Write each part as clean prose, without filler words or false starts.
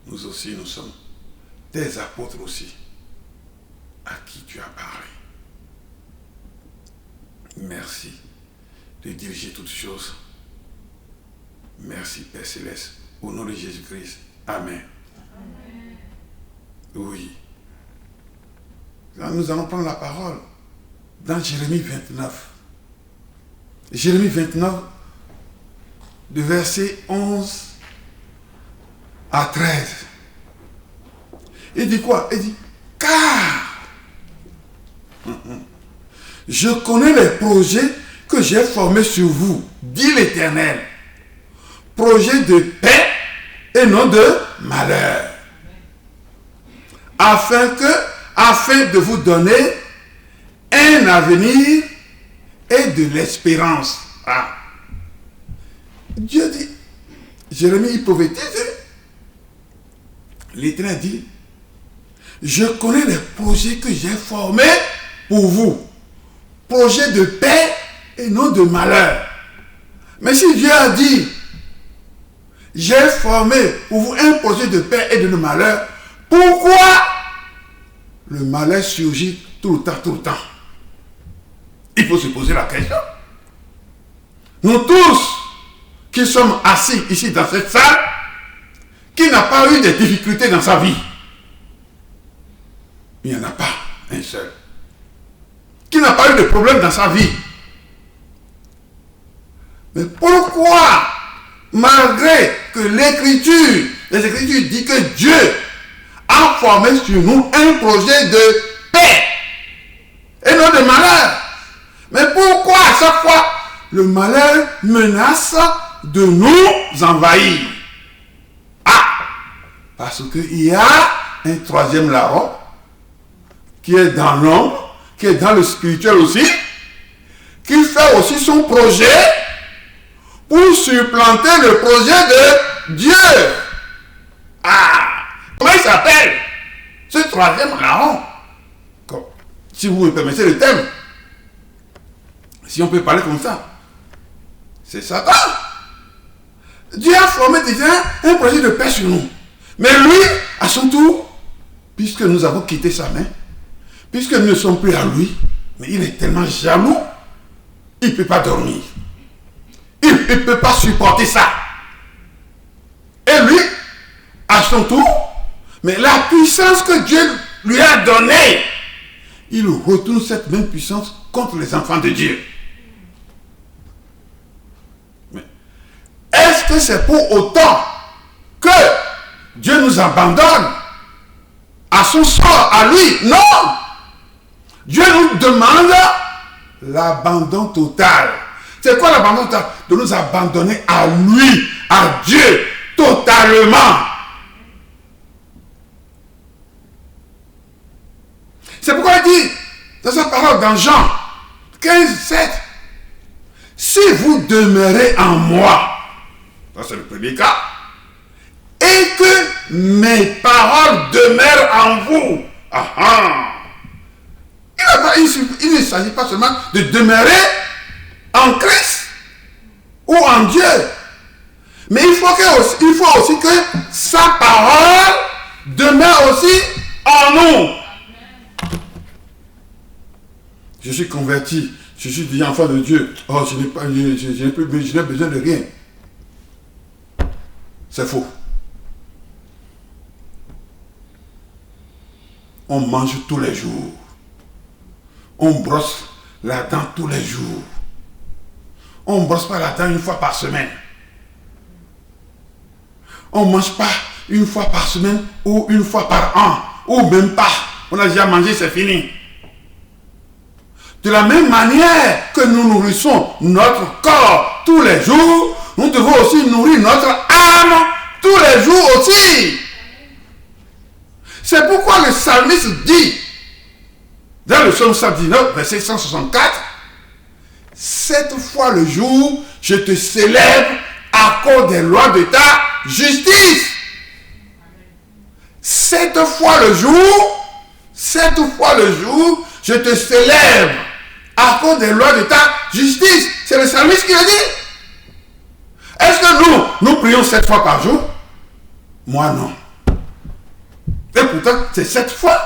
nous aussi, nous sommes des apôtres aussi, à qui tu as parlé. Merci de diriger toutes choses. Merci, Père Céleste, au nom de Jésus-Christ. Amen. Amen. Oui. Nous allons prendre la parole dans Jérémie 29. Jérémie 29, de versets 11 à 13. Il dit quoi? Il dit, car je connais les projets que j'ai formés sur vous, dit l'Éternel. Projets de paix et non de malheur. Afin de vous donner un avenir et de l'espérance. Ah. Dieu dit, Jérémie il prophétise. L'Éternel dit, je connais les projets que j'ai formés pour vous. Projets de paix et non de malheur. Mais si Dieu a dit, j'ai formé pour vous un projet de paix et de malheur, pourquoi le malheur surgit tout le temps? Il faut se poser la question. Nous tous qui sommes assis ici dans cette salle, qui n'a pas eu de difficultés dans sa vie, il n'y en a pas un seul. Qui n'a pas eu de problème dans sa vie. Mais pourquoi, malgré que les Écritures disent que Dieu a formé sur nous un projet de paix et non de malheur, mais pourquoi à chaque fois le malheur menace de nous envahir? Ah, parce qu'il y a un troisième larron qui est dans l'ombre, qui est dans le spirituel aussi, qui fait aussi son projet pour supplanter le projet de Dieu. Ah, comment il s'appelle ce troisième larron? Si vous me permettez le thème, si on peut parler comme ça, c'est Satan. Dieu a formé déjà un projet de paix sur nous. Mais lui, à son tour, puisque nous avons quitté sa main, puisque nous ne sommes plus à lui, mais il est tellement jaloux, il ne peut pas dormir. Il ne peut pas supporter ça. Et lui, à son tour, mais la puissance que Dieu lui a donnée, il retourne cette même puissance contre les enfants de Dieu. Mais est-ce que c'est pour autant que Dieu nous abandonne à son sort, à lui? Non! Dieu nous demande l'abandon total. C'est quoi l'abandon total? De nous abandonner à lui, à Dieu, totalement. C'est pourquoi il dit, dans sa parole dans Jean 15, 7, si vous demeurez en moi, ça c'est le premier cas, et que mes paroles demeurent en vous, il ne s'agit pas seulement de demeurer en Christ ou en Dieu, mais il faut aussi que sa parole demeure aussi en nous. Je suis converti, je suis déjà enfant de Dieu. Oh, je n'ai besoin de rien. C'est faux. On mange tous les jours. On brosse la dent tous les jours. On ne brosse pas la dent une fois par semaine. On ne mange pas une fois par semaine ou une fois par an. Ou même pas. On a déjà mangé, c'est fini. De la même manière que nous nourrissons notre corps tous les jours, nous devons aussi nourrir notre âme tous les jours aussi. C'est pourquoi le psalmiste dit, dans le psaume 119, verset 164, « 7 fois le jour, je te célèbre à cause des lois de ta justice. » 7 fois le jour, 7 fois le jour, je te célèbre à cause des lois de ta justice. C'est le psalmiste qui le dit. Est-ce que nous prions 7 fois par jour? Moi non. Et pourtant, c'est 7 fois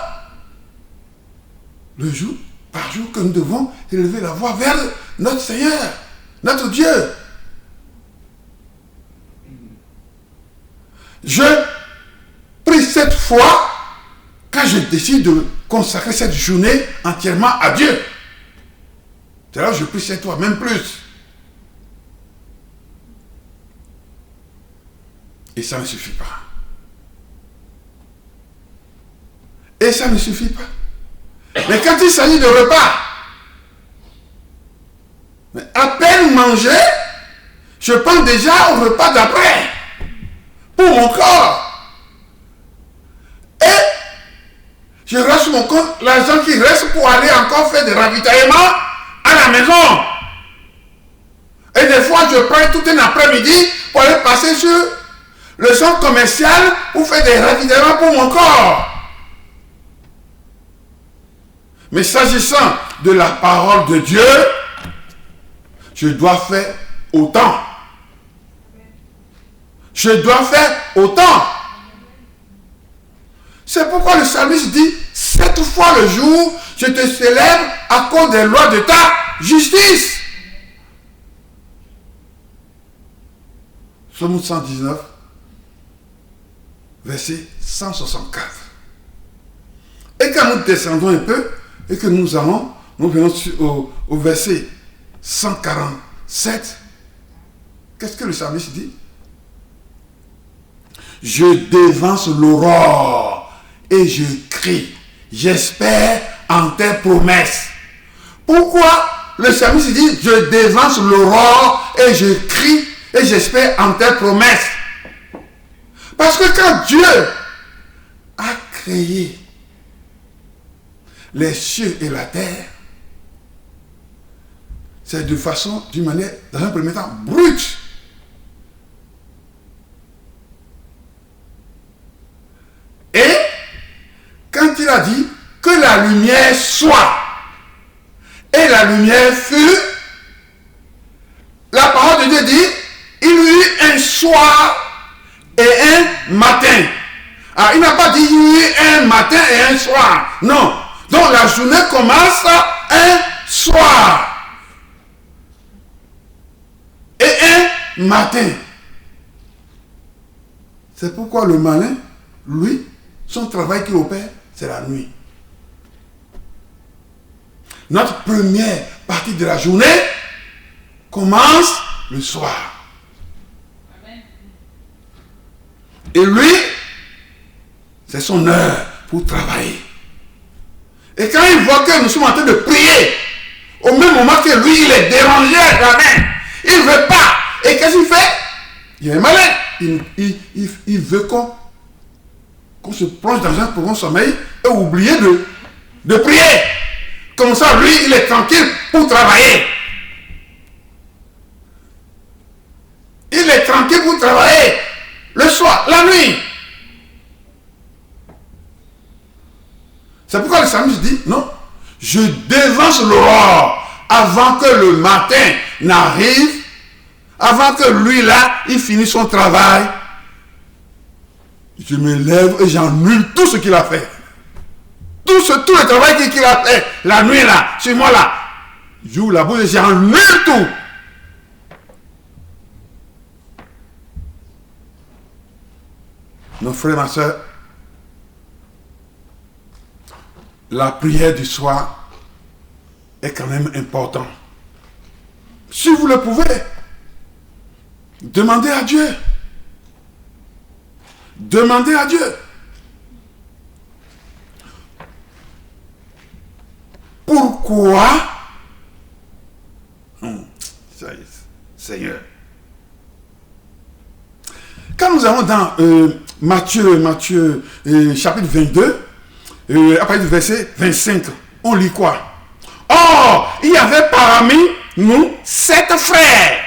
le jour, par jour, que nous devons élever la voix vers notre Seigneur, notre Dieu. Je prie 7 fois quand je décide de consacrer cette journée entièrement à Dieu. C'est là où je prie 7 fois, même plus. Et ça ne suffit pas. Et ça ne suffit pas. Mais quand il s'agit de repas, mais à peine manger, je pense déjà au repas d'après. Pour mon corps. Et je reste sur mon compte l'argent qui reste pour aller encore faire des ravitaillements à la maison. Et des fois, je prends tout un après-midi pour aller passer sur le centre commercial pour faire des ravitaillements pour mon corps. Mais s'agissant de la parole de Dieu, je dois faire autant. Je dois faire autant. C'est pourquoi le psalmiste dit 7 fois le jour, je te célèbre à cause des lois de ta justice. Psaume 119, verset 164. Et quand nous descendons un peu, et que nous venons au verset 147, qu'est-ce que le psalmiste dit? Je dévance l'aurore et je crie. J'espère en tes promesses. Pourquoi le psalmiste dit je dévance l'aurore et je crie et j'espère en tes promesses? Parce que quand Dieu a créé les cieux et la terre, c'est de façon, d'une manière, dans un premier temps, brute. Et quand il a dit que la lumière soit, et la lumière fut, la parole de Dieu dit, il y eut un soir et un matin. Alors, il n'a pas dit il y eut un matin et un soir. Non. Donc la journée commence un soir et un matin. C'est pourquoi le malin, lui, son travail qu'il opère, c'est la nuit. Notre première partie de la journée commence le soir. Et lui, c'est son heure pour travailler. Et quand il voit que nous sommes en train de prier, au même moment que lui, il est dérangé à la main, il ne veut pas. Et qu'est-ce qu'il fait? Il est malin. Il veut qu'on se plonge dans un profond sommeil et oublier de prier. Comme ça, lui, il est tranquille pour travailler. Il est tranquille pour travailler. Le soir, la nuit. C'est pourquoi le psalmiste dit, non, je dévance l'aurore avant que le matin n'arrive, avant que lui là, il finisse son travail. Je me lève et j'annule tout ce qu'il a fait. Tout le travail qu'il a fait, la nuit là, sur moi là, j'ouvre la bouche et j'annule tout. Nos frères et ma soeur, la prière du soir est quand même importante. Si vous le pouvez, demandez à Dieu. Demandez à Dieu. Pourquoi? Seigneur. Quand nous allons dans Matthieu chapitre 22, à partir du verset 25, on lit quoi? Or, il y avait parmi nous 7 frères.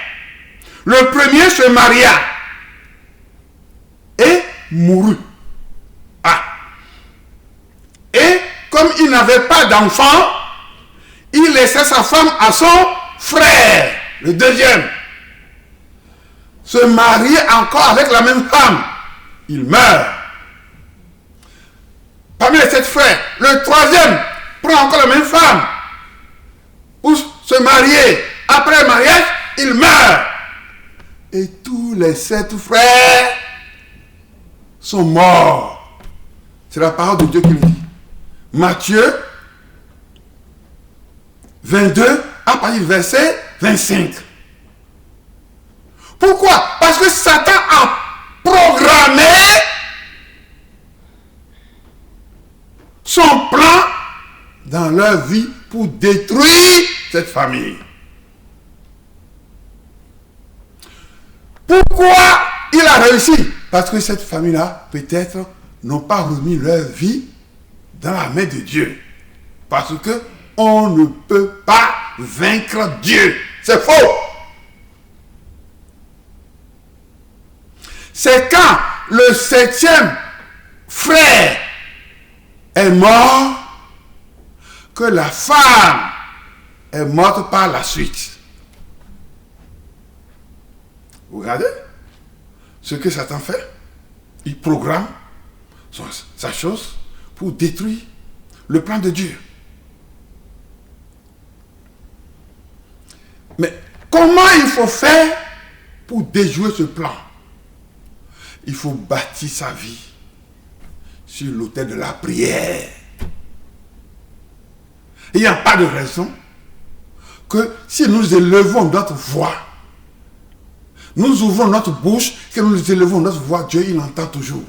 Le premier se maria et mourut. Ah. Et comme il n'avait pas d'enfant, il laissait sa femme à son frère, le deuxième. Se marier encore avec la même femme. Il meurt. 7 frères sont morts. C'est la parole de Dieu qui le dit. Matthieu 22, à partir du verset 25. Pourquoi? Parce que Satan a programmé son plan dans leur vie pour détruire cette famille. Pourquoi il a réussi? Parce que cette famille-là, peut-être, n'ont pas remis leur vie dans la main de Dieu. Parce que on ne peut pas vaincre Dieu. C'est faux. C'est quand le 7e frère est mort que la femme est morte par la suite. Vous regardez ce que Satan fait? Il programme sa chose pour détruire le plan de Dieu. Mais comment il faut faire pour déjouer ce plan? Il faut bâtir sa vie sur l'autel de la prière. Il n'y a pas de raison que si nous élevons notre voix, nous ouvrons notre bouche, que nous élevons notre voix, Dieu il entend toujours.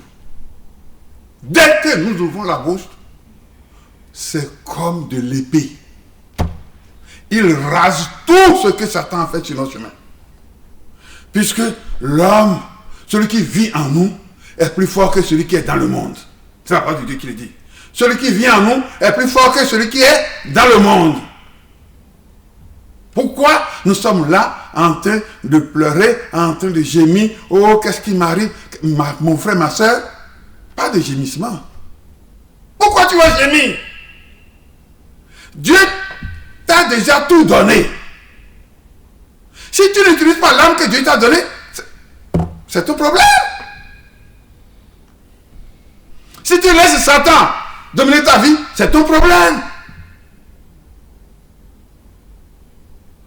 Dès que nous ouvrons la bouche, c'est comme de l'épée. Il rase tout ce que Satan a fait sur notre chemin. Puisque l'homme, celui qui vit en nous, est plus fort que celui qui est dans le monde. C'est la parole de Dieu qui le dit. Celui qui vit en nous est plus fort que celui qui est dans le monde. Pourquoi nous sommes là en train de pleurer, en train de gémir? Oh, qu'est-ce qui m'arrive? Mon frère, ma soeur, pas de gémissement. Pourquoi tu vas gémir? Dieu t'a déjà tout donné. Si tu n'utilises pas l'âme que Dieu t'a donnée, c'est ton problème. Si tu laisses Satan dominer ta vie, c'est ton problème.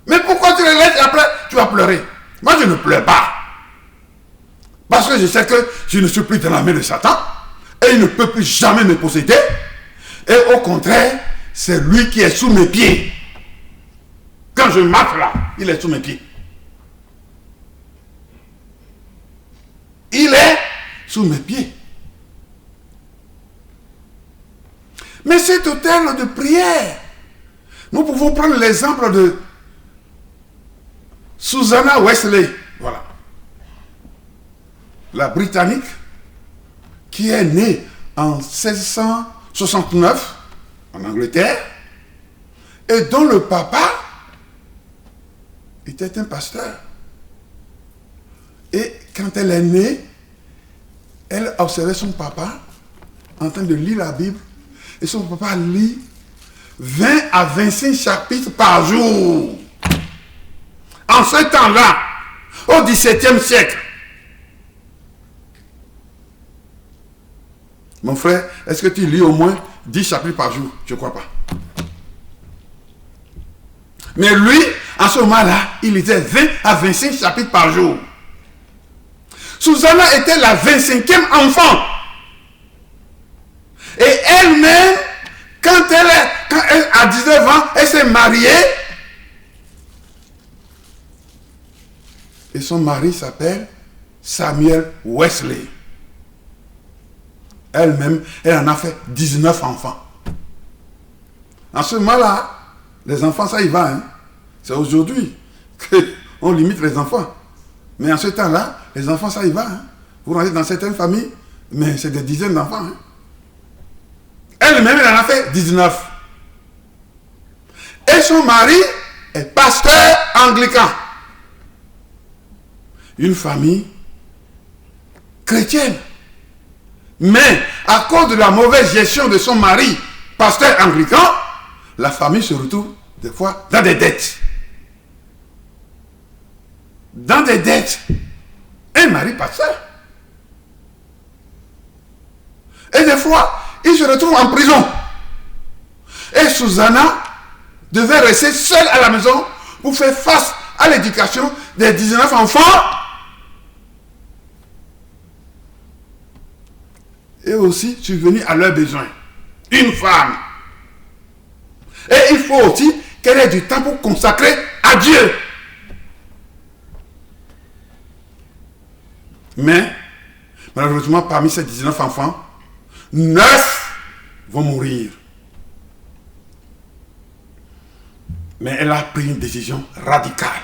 Mais pourquoi tu le laisses et après tu vas pleurer? Moi je ne pleure pas. Parce que je sais que je ne suis plus dans la main de Satan et il ne peut plus jamais me posséder. Et au contraire, c'est lui qui est sous mes pieds. Quand je marche là, il est sous mes pieds. Il est sous mes pieds. Mais cet autel de prière, nous pouvons prendre l'exemple de Susanna Wesley, voilà, la Britannique, qui est née en 1669 en Angleterre, et dont le papa était un pasteur. Et quand elle est née, elle observait son papa en train de lire la Bible, et son papa lit 20 à 25 chapitres par jour. En ce temps-là, au XVIIe siècle. Mon frère, est-ce que tu lis au moins 10 chapitres par jour? Je ne crois pas. Mais lui, en ce moment-là, il lisait 20 à 25 chapitres par jour. Susanna était la 25e enfant. Et elle-même, quand elle a 19 ans, elle s'est mariée. Et son mari s'appelle Samuel Wesley. Elle-même, elle en a fait 19 enfants. En ce moment-là, les enfants, ça y va. Hein? C'est aujourd'hui qu'on limite les enfants. Mais en ce temps-là, les enfants, ça y va. Hein? Vous rentrez dans certaines familles, mais c'est des dizaines d'enfants. Hein? Elle-même, elle en a fait 19. Et son mari est pasteur anglican. Une famille chrétienne. Mais à cause de la mauvaise gestion de son mari, pasteur anglican, la famille se retrouve des fois dans des dettes. Dans des dettes. Un mari pasteur. Et des fois, il se retrouve en prison. Et Susanna devait rester seule à la maison pour faire face à l'éducation des 19 enfants. et aussi subvenir à leurs besoins. Une femme. Et il faut aussi qu'elle ait du temps pour consacrer à Dieu. Mais, malheureusement, parmi ces 19 enfants, 9 vont mourir. Mais elle a pris une décision radicale.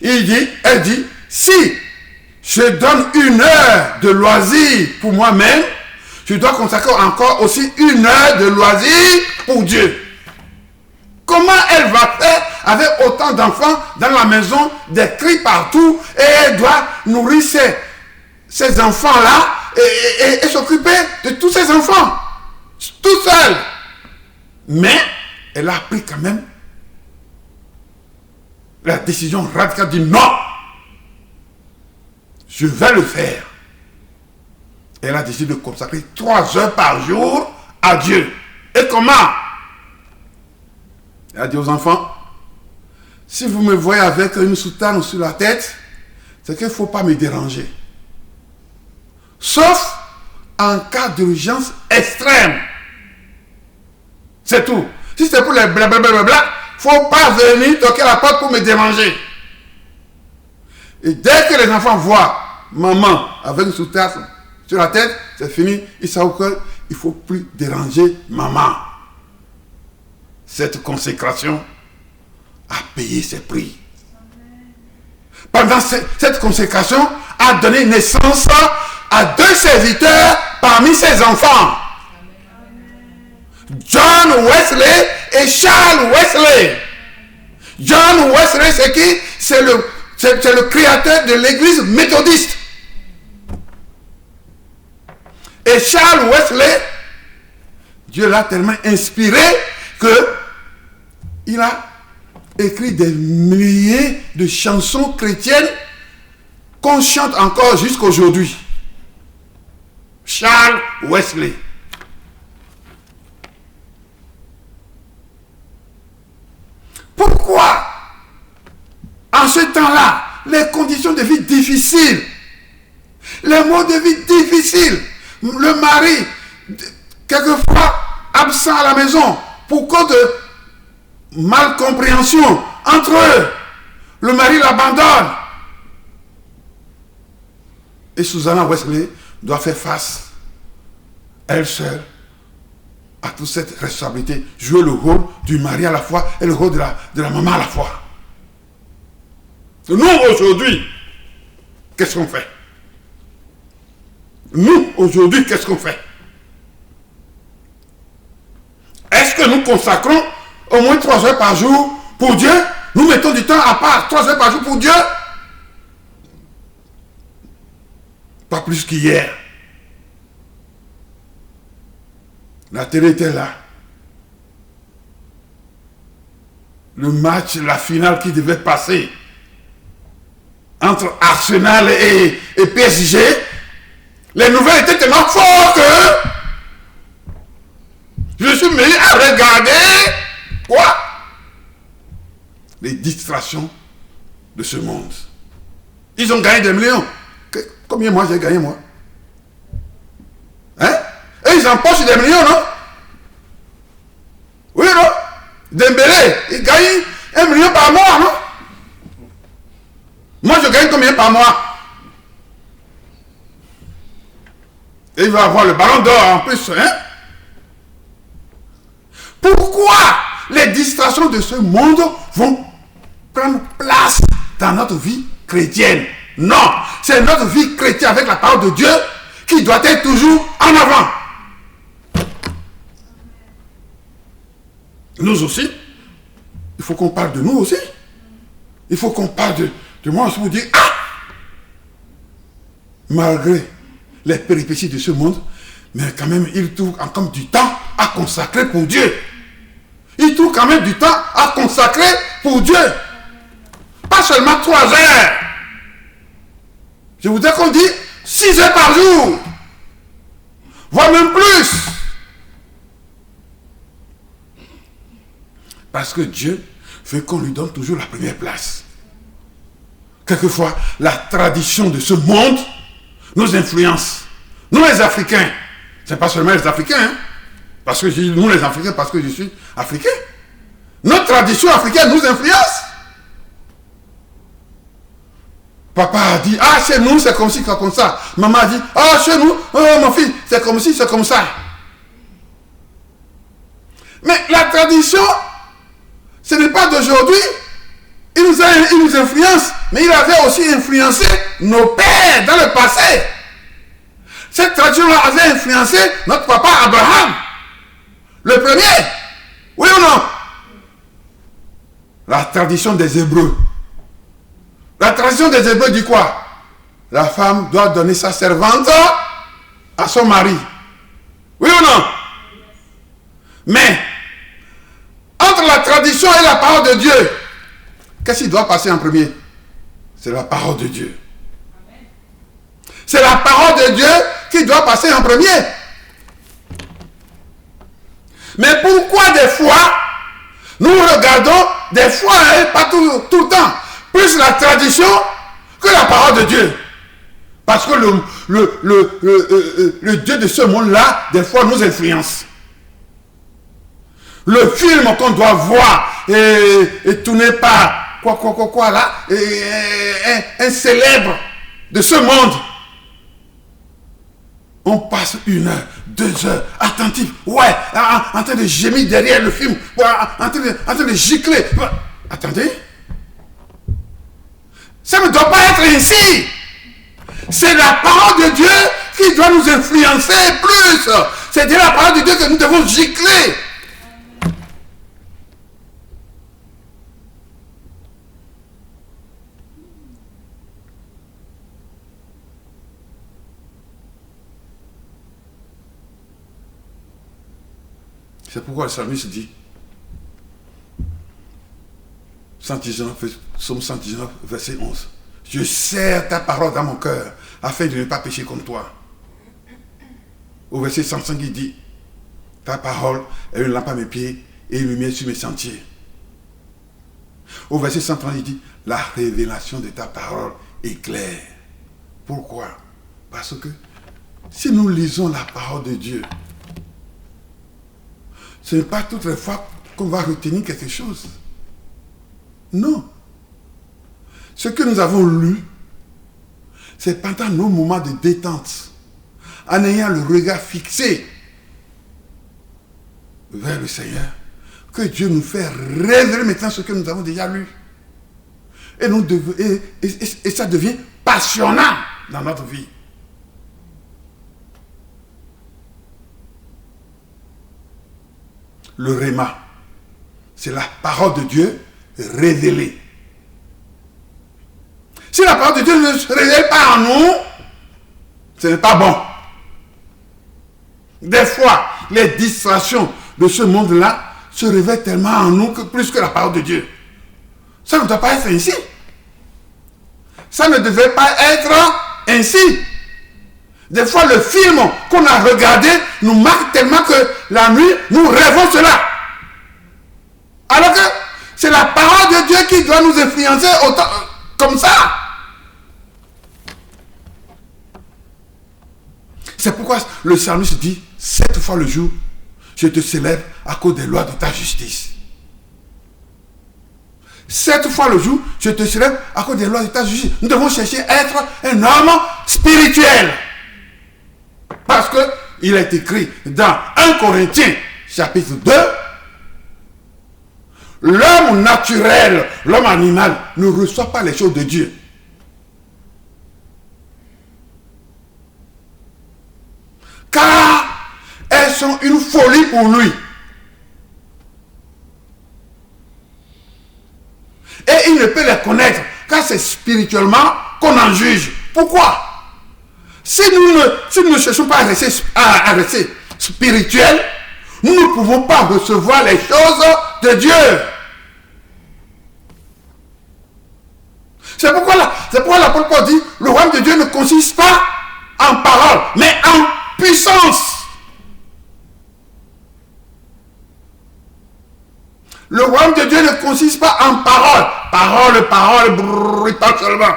Elle dit, si je donne 1 heure de loisir pour moi-même, je dois consacrer encore aussi 1 heure de loisir pour Dieu. Comment elle va faire avec autant d'enfants dans la maison, des cris partout, et elle doit nourrir ces enfants-là et s'occuper de tous ces enfants, tout seul. Mais elle a pris quand même la décision radicale de dire non, je vais le faire. Elle a décidé de consacrer 3 heures par jour à Dieu. Et comment? Elle a dit aux enfants, si vous me voyez avec une soutane sur la tête, c'est qu'il ne faut pas me déranger. Sauf en cas d'urgence extrême. C'est tout. Si c'est pour les blablabla, il ne faut pas venir toquer la porte pour me déranger. Et dès que les enfants voient maman avec une soutane sur la tête, c'est fini. Ils savent qu'il ne faut plus déranger maman. Cette consécration a payé ses prix. Pendant cette consécration a donné naissance à 2 serviteurs parmi ses enfants. John Wesley et Charles Wesley. John Wesley, c'est qui? C'est le créateur de l'église méthodiste. Et Charles Wesley, Dieu l'a tellement inspiré que il a écrit des milliers de chansons chrétiennes qu'on chante encore jusqu'à aujourd'hui. Charles Wesley. Pourquoi, en ce temps-là, les conditions de vie difficiles, les mots de vie difficiles, le mari, quelquefois absent à la maison, pour cause de malcompréhension entre eux, le mari l'abandonne. Et Susanna Wesley doit faire face, elle seule, à toute cette responsabilité, jouer le rôle du mari à la fois et le rôle de la maman à la fois. Nous, aujourd'hui, qu'est-ce qu'on fait? Nous, aujourd'hui, qu'est-ce qu'on fait? Est-ce que nous consacrons au moins 3 heures par jour pour Dieu? Nous mettons du temps à part 3 heures par jour pour Dieu? Pas plus qu'hier. La télé était là. Le match, la finale qui devait passer entre Arsenal et PSG, les nouvelles étaient tellement fortes que je suis mis à regarder quoi? Les distractions de ce monde. Ils ont gagné des millions. Combien moi j'ai gagné, moi? Hein? Et ils empochent des millions, non? Oui, non? Dembélé, il gagne 1 million par mois, non? Moi, je gagne combien par mois? Et il va avoir le ballon d'or en plus, hein? Pourquoi les distractions de ce monde vont prendre place dans notre vie chrétienne? Non, c'est notre vie chrétienne avec la parole de Dieu qui doit être toujours en avant. Nous aussi, il faut qu'on parle de nous aussi. Il faut qu'on parle de moi aussi pour dire, ah, malgré les péripéties de ce monde, mais quand même, il trouve encore du temps à consacrer pour Dieu. Il trouve quand même du temps à consacrer pour Dieu. Pas seulement 3 heures. Je voudrais qu'on dise 6 heures par jour. Voire même plus. Parce que Dieu veut qu'on lui donne toujours la première place. Quelquefois, la tradition de ce monde nous influence, Nous les Africains, c'est pas seulement les Africains, hein, parce que je dis nous les Africains, parce que je suis africain. Notre tradition africaine nous influence. Papa a dit, ah, chez nous, c'est comme ci, c'est comme ça. Maman a dit, ah, chez nous, oh, mon fils, c'est comme ci, c'est comme ça. Mais la tradition, ce n'est pas d'aujourd'hui. Il nous influence, mais il avait aussi influencé nos pères dans le passé. Cette tradition-là avait influencé notre papa Abraham, le premier. Oui ou non? La tradition des Hébreux. La tradition des Hébreux dit quoi? La femme doit donner sa servante à son mari. Oui ou non? Mais, entre la tradition et la parole de Dieu, qu'est-ce qui doit passer en premier? C'est la parole de Dieu. C'est la parole de Dieu qui doit passer en premier. Mais pourquoi des fois, nous regardons, des fois, hein, pas tout le temps, plus la tradition que la parole de Dieu? Parce que le Dieu de ce monde-là, des fois, nous influence. Le film qu'on doit voir et tourné par quoi là, un célèbre de ce monde. On passe 1 heure, 2 heures, attentif, ouais, en train de gémir derrière le film, en train de gicler. Attendez. Ça ne doit pas être ainsi. C'est la parole de Dieu qui doit nous influencer plus. C'est de la parole de Dieu que nous devons gicler. C'est pourquoi le psalmiste dit, Psaume 119, verset 11, je serre ta parole dans mon cœur, afin de ne pas pécher contre toi. Au verset 105, il dit, ta parole est une lampe à mes pieds et une lumière sur mes sentiers. Au verset 130, il dit, la révélation de ta parole est claire. Pourquoi? Parce que si nous lisons la parole de Dieu, ce n'est pas toutes les fois qu'on va retenir quelque chose. Non. Ce que nous avons lu, c'est pendant nos moments de détente, en ayant le regard fixé vers le Seigneur, que Dieu nous fait révéler maintenant ce que nous avons déjà lu. Et ça devient passionnant dans notre vie. Le Réma, c'est la parole de Dieu révélée. Si la parole de Dieu ne se révèle pas en nous, ce n'est pas bon. Des fois, les distractions de ce monde-là se révèlent tellement en nous que plus que la parole de Dieu. Ça ne doit pas être ainsi. Ça ne devait pas être ainsi. Des fois, le film qu'on a regardé nous marque tellement que la nuit, nous rêvons cela. Alors que c'est la parole de Dieu qui doit nous influencer autant, comme ça. C'est pourquoi le psalmiste dit, 7 fois le jour, je te célèbre à cause des lois de ta justice. 7 fois le jour, je te célèbre à cause des lois de ta justice. Nous devons chercher à être un homme spirituel. Parce qu'il est écrit dans 1 Corinthiens, chapitre 2, l'homme naturel, l'homme animal, ne reçoit pas les choses de Dieu. Car elles sont une folie pour lui. Et il ne peut les connaître, car c'est spirituellement qu'on en juge. Pourquoi? Si nous ne cherchons pas à rester spirituels, nous ne pouvons pas recevoir les choses de Dieu. C'est pourquoi l'apôtre Paul dit, le royaume de Dieu ne consiste pas en parole, mais en puissance. Le royaume de Dieu ne consiste pas en parole. Parole, pas seulement.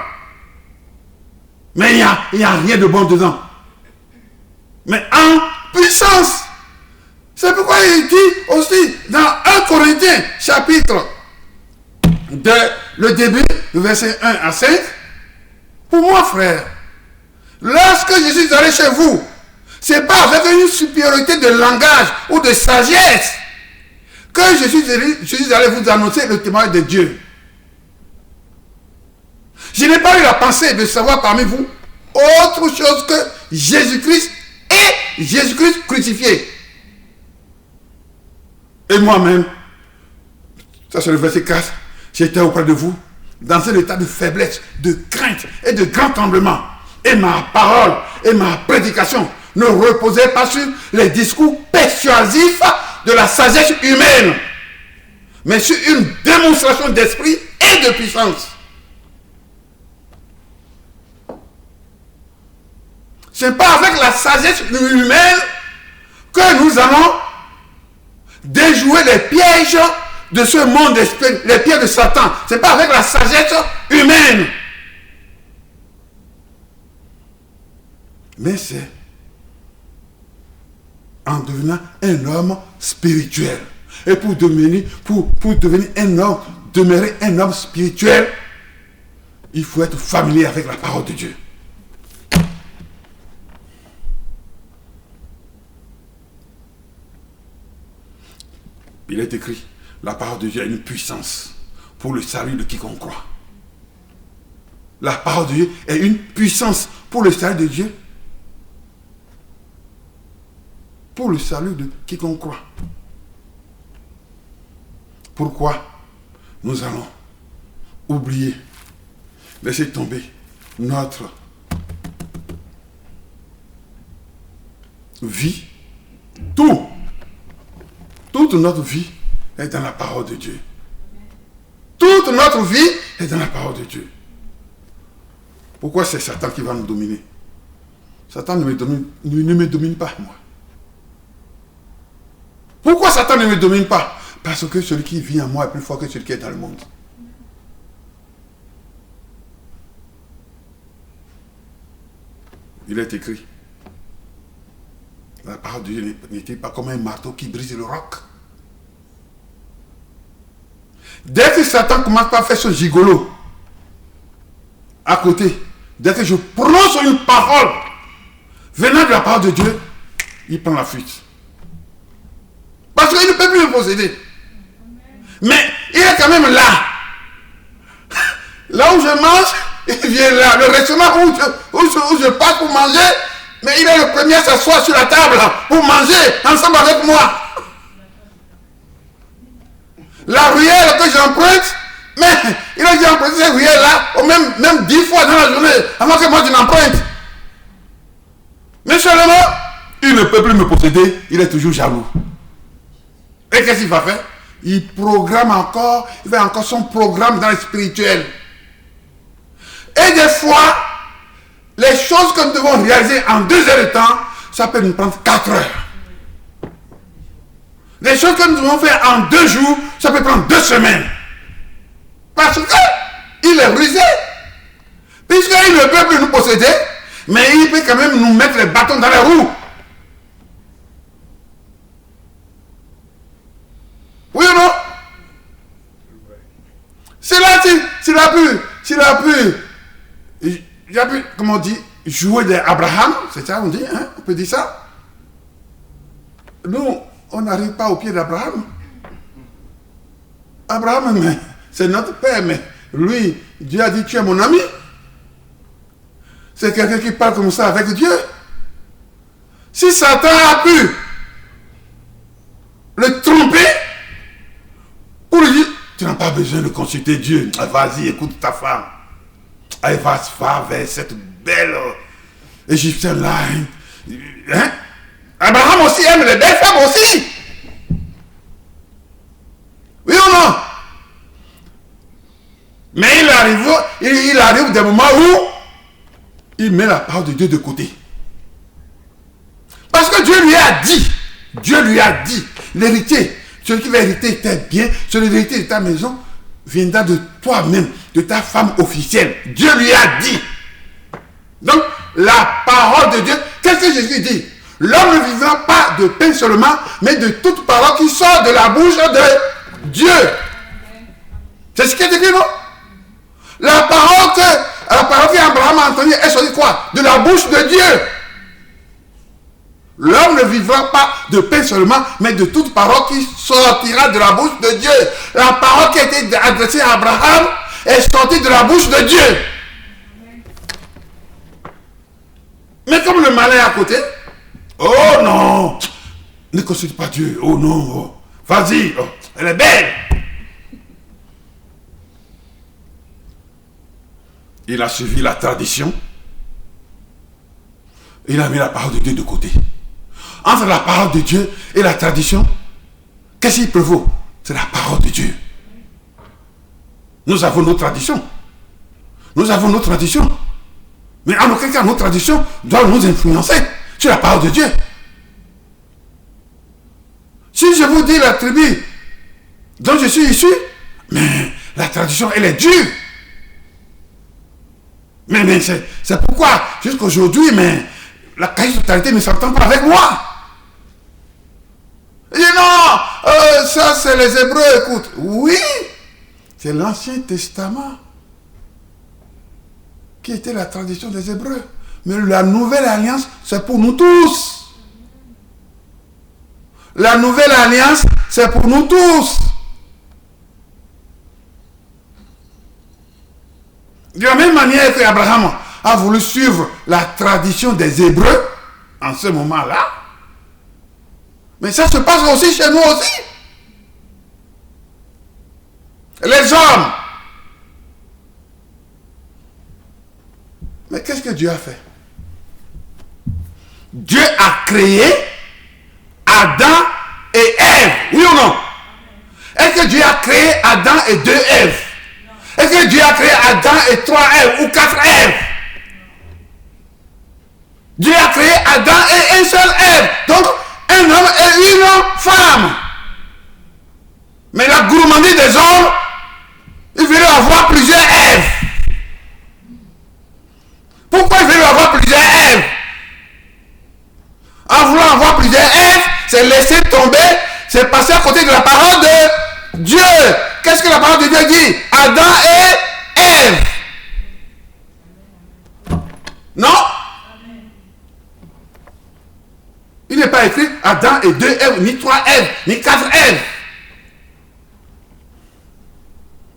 Mais il n'y a rien de bon dedans. mais en puissance. C'est pourquoi il dit aussi dans 1 Corinthiens chapitre 2, le début, le verset 1 à 5. Pour moi, frère, lorsque je suis allé chez vous, ce n'est pas avec une supériorité de langage ou de sagesse que je suis allé vous annoncer le témoignage de Dieu. Je n'ai pas eu la pensée de savoir parmi vous autre chose que Jésus-Christ et Jésus-Christ crucifié. Et moi-même, ça c'est le verset 4, j'étais auprès de vous dans un état de faiblesse, de crainte et de grand tremblement. Et ma parole et ma prédication ne reposaient pas sur les discours persuasifs de la sagesse humaine, mais sur une démonstration d'esprit et de puissance. Ce n'est pas avec la sagesse humaine que nous allons déjouer les pièges de ce monde d'esprit, les pièges de Satan. Ce n'est pas avec la sagesse humaine. Mais c'est en devenant un homme spirituel. Et pour devenir un homme, demeurer un homme spirituel, il faut être familier avec la parole de Dieu. Il est écrit, la parole de Dieu a une puissance pour le salut de quiconque croit. La parole de Dieu est une puissance pour le salut de Dieu. Pour le salut de quiconque croit. Pourquoi nous allons oublier, laisser tomber notre vie, toute notre vie est dans la parole de Dieu. Toute notre vie est dans la parole de Dieu. Pourquoi c'est Satan qui va nous dominer? Satan ne me domine pas, moi. Pourquoi Satan ne me domine pas? Parce que celui qui vit en moi est plus fort que celui qui est dans le monde. Il est écrit, la parole de Dieu n'était pas comme un marteau qui brise le roc. Dès que Satan commence par faire ce gigolo, à côté, dès que je prononce une parole venant de la parole de Dieu, il prend la fuite. Parce qu'il ne peut plus me posséder. Mais il est quand même là. Là où je mange, il vient là. Le restaurant où je passe pour manger, mais il est le premier à s'asseoir sur la table pour manger ensemble avec moi. La ruelle que j'emprunte, mais il a déjà emprunté cette ruelle-là, même 10 fois dans la journée, avant que moi je n'emprunte. Mais seulement, il ne peut plus me posséder, il est toujours jaloux. Et qu'est-ce qu'il va faire? Il programme encore, il fait encore son programme dans le spirituel. Et des fois, les choses que nous devons réaliser en 2 heures de temps, ça peut nous prendre 4 heures. Les choses que nous devons faire en 2 jours, ça peut prendre 2 semaines. Parce qu'il est rusé. Puisqu'il ne peut plus nous posséder, mais il peut quand même nous mettre les bâtons dans les roues. Oui ou non? S'il a pu, comment on dit, jouer d'Abraham, c'est ça on dit, hein? On peut dire ça? Nous, on n'arrive pas au pied d'Abraham. Abraham, c'est notre père, mais lui, Dieu a dit, tu es mon ami. C'est quelqu'un qui parle comme ça avec Dieu. Si Satan a pu le tromper, pour lui dire, tu n'as pas besoin de consulter Dieu. Vas-y, écoute ta femme. Elle va se faire vers cette belle Égyptienne là. Hein? Abraham aussi aime les belles femmes aussi. Oui ou non? Mais il arrive des moments où il met la parole de Dieu de côté. Parce que Dieu lui a dit, l'héritier, celui qui va hériter tes biens, celui qui va hériter de ta maison, viendra de toi-même, de ta femme officielle. Dieu lui a dit. Donc, la parole de Dieu, qu'est-ce que Jésus dit? L'homme ne vivra pas de pain seulement, mais de toute parole qui sort de la bouche de Dieu. C'est ce qui est écrit, non? La parole qu'Abraham a entendue est sortie quoi? De la bouche de Dieu. L'homme ne vivra pas de pain seulement, mais de toute parole qui sortira de la bouche de Dieu. La parole qui a été adressée à Abraham est sortie de la bouche de Dieu. Mais comme le malin est à côté, oh non, ne consulte pas Dieu, oh non, oh, vas-y, oh, elle est belle. Il a suivi la tradition, il a mis la parole de Dieu de côté. Entre la parole de Dieu et la tradition, qu'est-ce qui prévaut? C'est la parole de Dieu. Nous avons nos traditions. Nous avons nos traditions. Mais en aucun cas, nos traditions doivent nous influencer sur la parole de Dieu. Si je vous dis la tribu dont je suis issu, mais la tradition, elle est dure. Mais c'est pourquoi, jusqu'à aujourd'hui, mais la quasi-totalité ne s'entend pas avec moi. Il dit non, ça c'est les Hébreux, écoute. Oui, c'est l'Ancien Testament qui était la tradition des Hébreux. Mais la nouvelle alliance, c'est pour nous tous. La nouvelle alliance, c'est pour nous tous. De la même manière que Abraham a voulu suivre la tradition des Hébreux en ce moment-là, mais ça se passe aussi chez nous aussi. Les hommes. Mais qu'est-ce que Dieu a fait? Dieu a créé Adam et Ève. Oui ou non? Est-ce que Dieu a créé Adam et 2 Èves? Est-ce que Dieu a créé Adam et 3 Èves ou 4 Èves? Dieu a créé Adam et un seul Ève. Donc, un homme et une femme. Mais la gourmandise des hommes, il veut avoir plusieurs Èves. Pourquoi il veut avoir plusieurs Èves? En voulant avoir plusieurs Èves, c'est laisser tomber, c'est passer à côté de la parole de Dieu. Qu'est-ce que la parole de Dieu dit? Adam et Ève. Non? Il n'est pas écrit Adam et 2 Èves, ni 3 Èves, ni 4 Èves.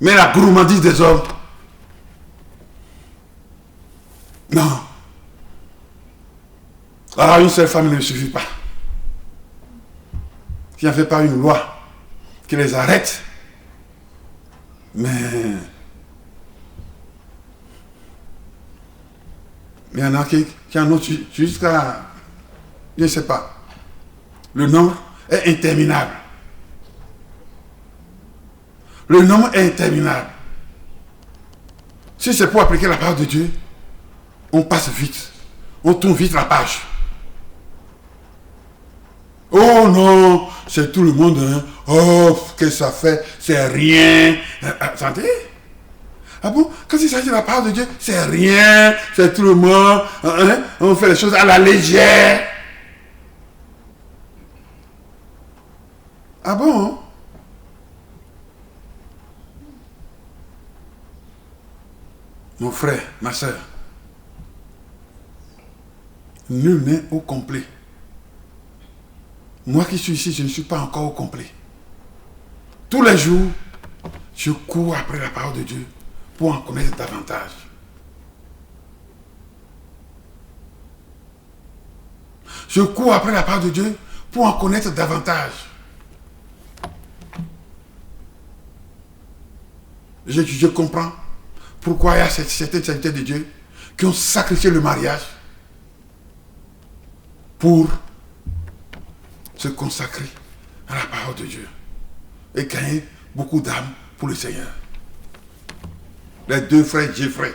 Mais la gourmandise des hommes. Non. Alors une seule femme ne suffit pas. Il n'y avait pas une loi qui les arrête. Mais il y en a qui en ont jusqu'à, je ne sais pas, le nombre est interminable. Le nombre est interminable. Si c'est pour appliquer la parole de Dieu, on passe vite. On tourne vite la page. Oh non, c'est tout le monde. Hein. Oh, qu'est-ce que ça fait? C'est rien. Attendez. Ah bon? Quand il s'agit de la parole de Dieu, c'est rien. C'est tout le monde. Hein? On fait les choses à la légère. Ah bon? Mon frère, ma soeur, nul n'est au complet. Moi qui suis ici, je ne suis pas encore au complet. Tous les jours, je cours après la parole de Dieu pour en connaître davantage. Je cours après la parole de Dieu pour en connaître davantage. Je comprends pourquoi il y a certaines saintetés de Dieu qui ont sacrifié le mariage pour se consacrer à la parole de Dieu et gagner beaucoup d'âmes pour le Seigneur. Les 2 frères Geoffrey,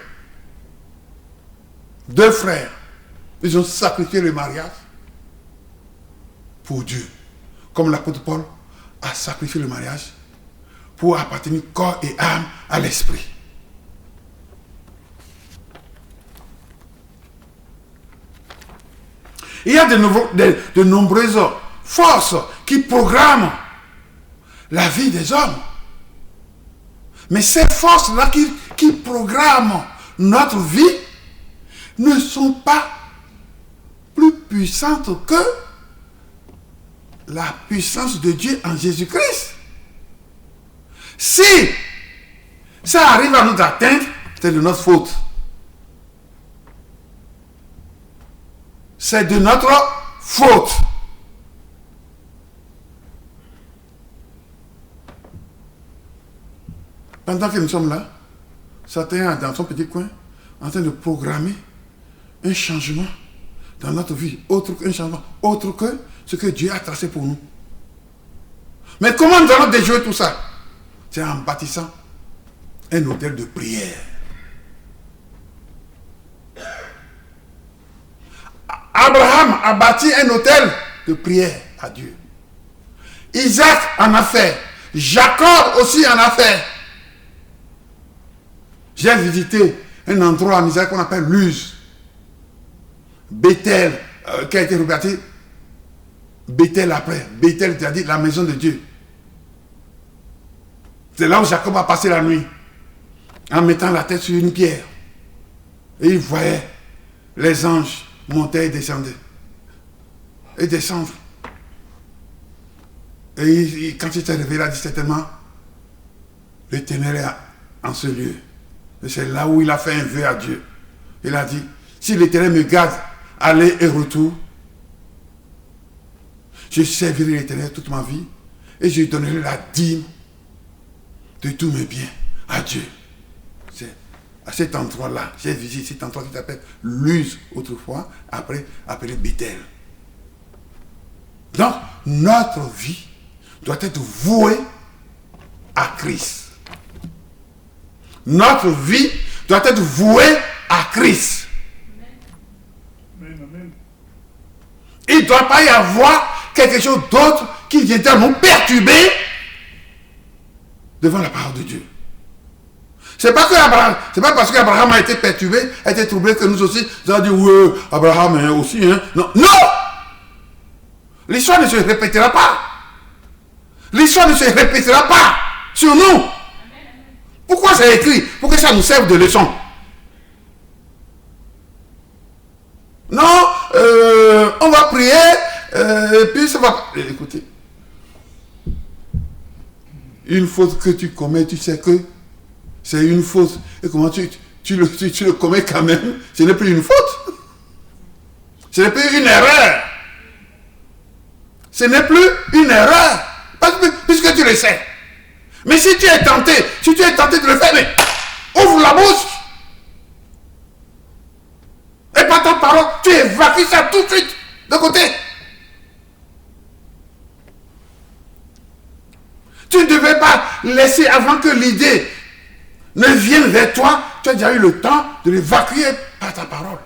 2 frères, ils ont sacrifié le mariage pour Dieu, comme l'apôtre Paul a sacrifié le mariage pour appartenir corps et âme à l'esprit. Il y a de nombreuses forces qui programment la vie des hommes. Mais ces forces-là qui programment notre vie ne sont pas plus puissantes que la puissance de Dieu en Jésus-Christ. Si ça arrive à nous atteindre, c'est de notre faute. C'est de notre faute. Pendant que nous sommes là, Satan est dans son petit coin, en train de programmer un changement dans notre vie, un changement autre que ce que Dieu a tracé pour nous. Mais comment nous allons déjouer tout ça? C'est en bâtissant un hôtel de prière. Abraham a bâti un hôtel de prière à Dieu. Isaac en a fait. Jacob aussi en a fait. J'ai visité un endroit en Israël qu'on appelle Luz. Bethel, qui a été rebâti. Bethel après. Bethel, c'est-à-dire la maison de Dieu. C'est là où Jacob a passé la nuit. En mettant la tête sur une pierre. Et il voyait les anges monter et descendre. Et descendre. Et quand il s'est réveillé, il a dit certainement, l'Éternel est en ce lieu. Et c'est là où il a fait un vœu à Dieu. Il a dit, si l'Éternel me garde, aller et retour, je servirai l'Éternel toute ma vie et je lui donnerai la dîme de tous mes biens à Dieu. C'est à cet endroit-là, j'ai visité cet endroit qui s'appelle Luz autrefois, après appelé Bethel. Donc, notre vie doit être vouée à Christ. Notre vie doit être vouée à Christ. Il ne doit pas y avoir quelque chose d'autre qui viendra nous perturber devant la parole de Dieu. C'est pas parce qu'Abraham a été perturbé, a été troublé que nous aussi, nous allons dire, oui, Abraham aussi, hein. Non, non! L'histoire ne se répétera pas. L'histoire ne se répétera pas sur nous. Pourquoi c'est écrit? Pour que ça nous serve de leçon. Non, on va prier, et puis ça va... Écoutez, une faute que tu commets, tu sais que c'est une faute. Et comment tu le commets quand même, ce n'est plus une faute. Ce n'est plus une erreur. Ce n'est plus une erreur. Puisque tu le sais. Mais si tu es tenté de le faire, mais ouvre la bouche. Et par ta parole, tu évacues ça tout de suite de côté. Tu ne devais pas laisser avant que l'idée ne vienne vers toi. Tu as déjà eu le temps de l'évacuer par ta parole.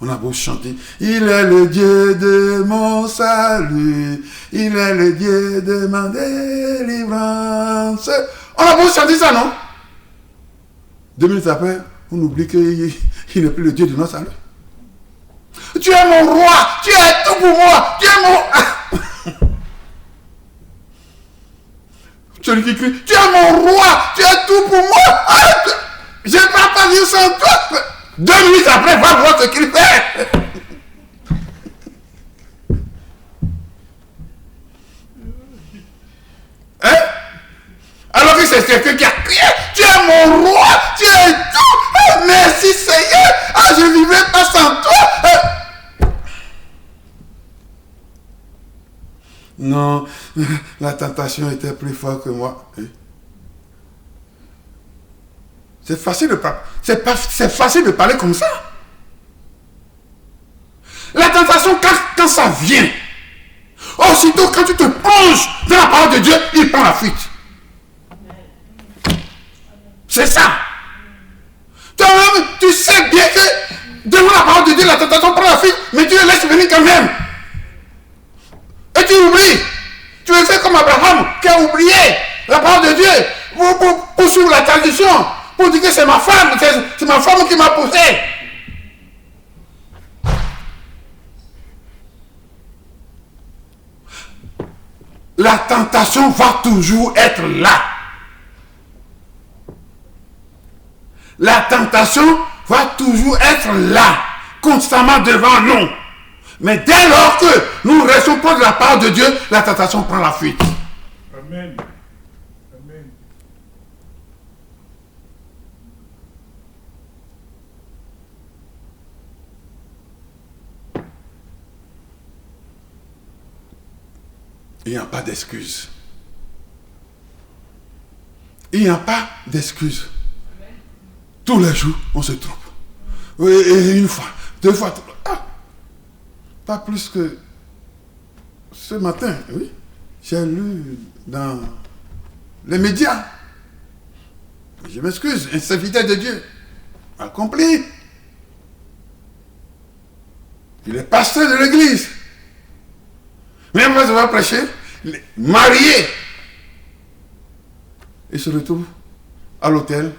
On a beau chanter, il est le Dieu de mon salut, il est le Dieu de ma délivrance. On a beau chanter ça, non? 2 minutes après, on oublie qu'il n'est plus le Dieu de notre salut. Tu es mon roi, tu es tout pour moi, tu es mon... Celui qui crie, tu es mon roi, tu es tout pour moi. Je ne vais pas vivre sans toi. 2 minutes après, va voir ce qu'il fait. Hein? Alors que c'est quelqu'un qui a crié, tu es mon roi, tu es tout. Merci Seigneur. Je ne vivrai pas sans toi. Non, la tentation était plus forte que moi. C'est facile de parler. C'est facile de parler comme ça. La tentation, quand ça vient, aussitôt quand tu te plonges dans la parole de Dieu, il prend la fuite. C'est ça. Toi-même, tu sais bien que devant la parole de Dieu, la tentation prend la fuite, mais tu le laisses venir quand même. Et tu oublies. Tu veux faire comme Abraham, qui a oublié la parole de Dieu pour suivre la tradition. pour dire que c'est ma femme, c'est ma femme qui m'a poussé. La tentation va toujours être là. La tentation va toujours être là, constamment devant nous. Mais dès lors que nous restons proches de la part de Dieu, la tentation prend la fuite. Amen. Amen. Il n'y a pas d'excuse. Il n'y a pas d'excuse. Tous les jours, on se trompe. Et une fois, deux fois, pas plus que ce matin, oui. J'ai lu dans les médias. Je m'excuse, un serviteur de Dieu, accompli. Il est pasteur de l'église. Même quand on va prêcher, il est marié. Il se retrouve à l'hôtel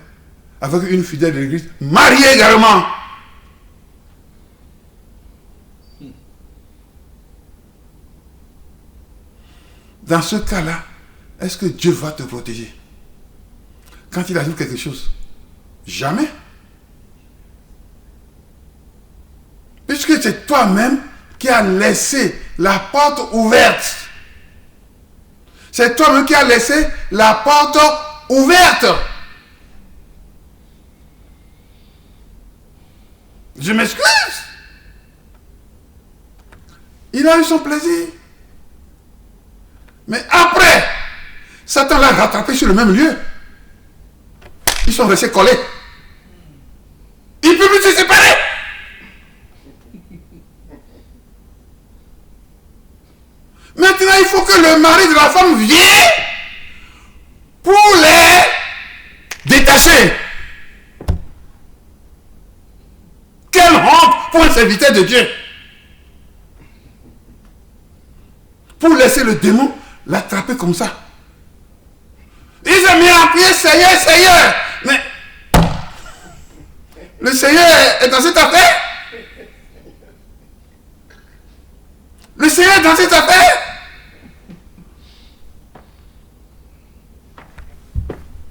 avec une fidèle de l'église, mariée également. Dans ce cas-là, est-ce que Dieu va te protéger? Quand il arrive quelque chose? Jamais. Puisque c'est toi-même qui as laissé la porte ouverte. C'est toi-même qui as laissé la porte ouverte. Je m'excuse. Il a eu son plaisir. Mais après, Satan l'a rattrapé sur le même lieu. Ils sont restés collés. Ils ne peuvent plus se séparer. Maintenant, il faut que le mari de la femme vienne pour les détacher. Quelle honte pour un serviteur de Dieu. Pour laisser le démon l'attraper comme ça. Ils ont mis à prier, Seigneur, Seigneur. Mais le Seigneur est dans cette affaire. Le Seigneur est dans cette affaire.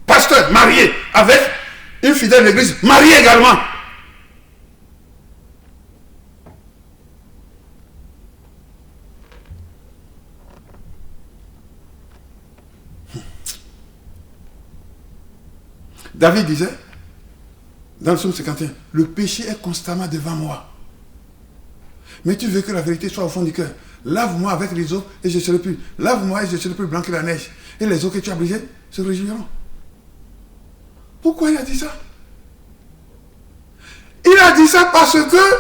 Pasteur marié avec une fidèle de l'église, marié également. David disait, dans le psaume 51, le péché est constamment devant moi. Mais tu veux que la vérité soit au fond du cœur. Lave-moi avec les eaux et je serai plus. Lave-moi et je serai plus blanc que la neige. Et les eaux que tu as brisées se réjouiront. Pourquoi il a dit ça? Il a dit ça parce que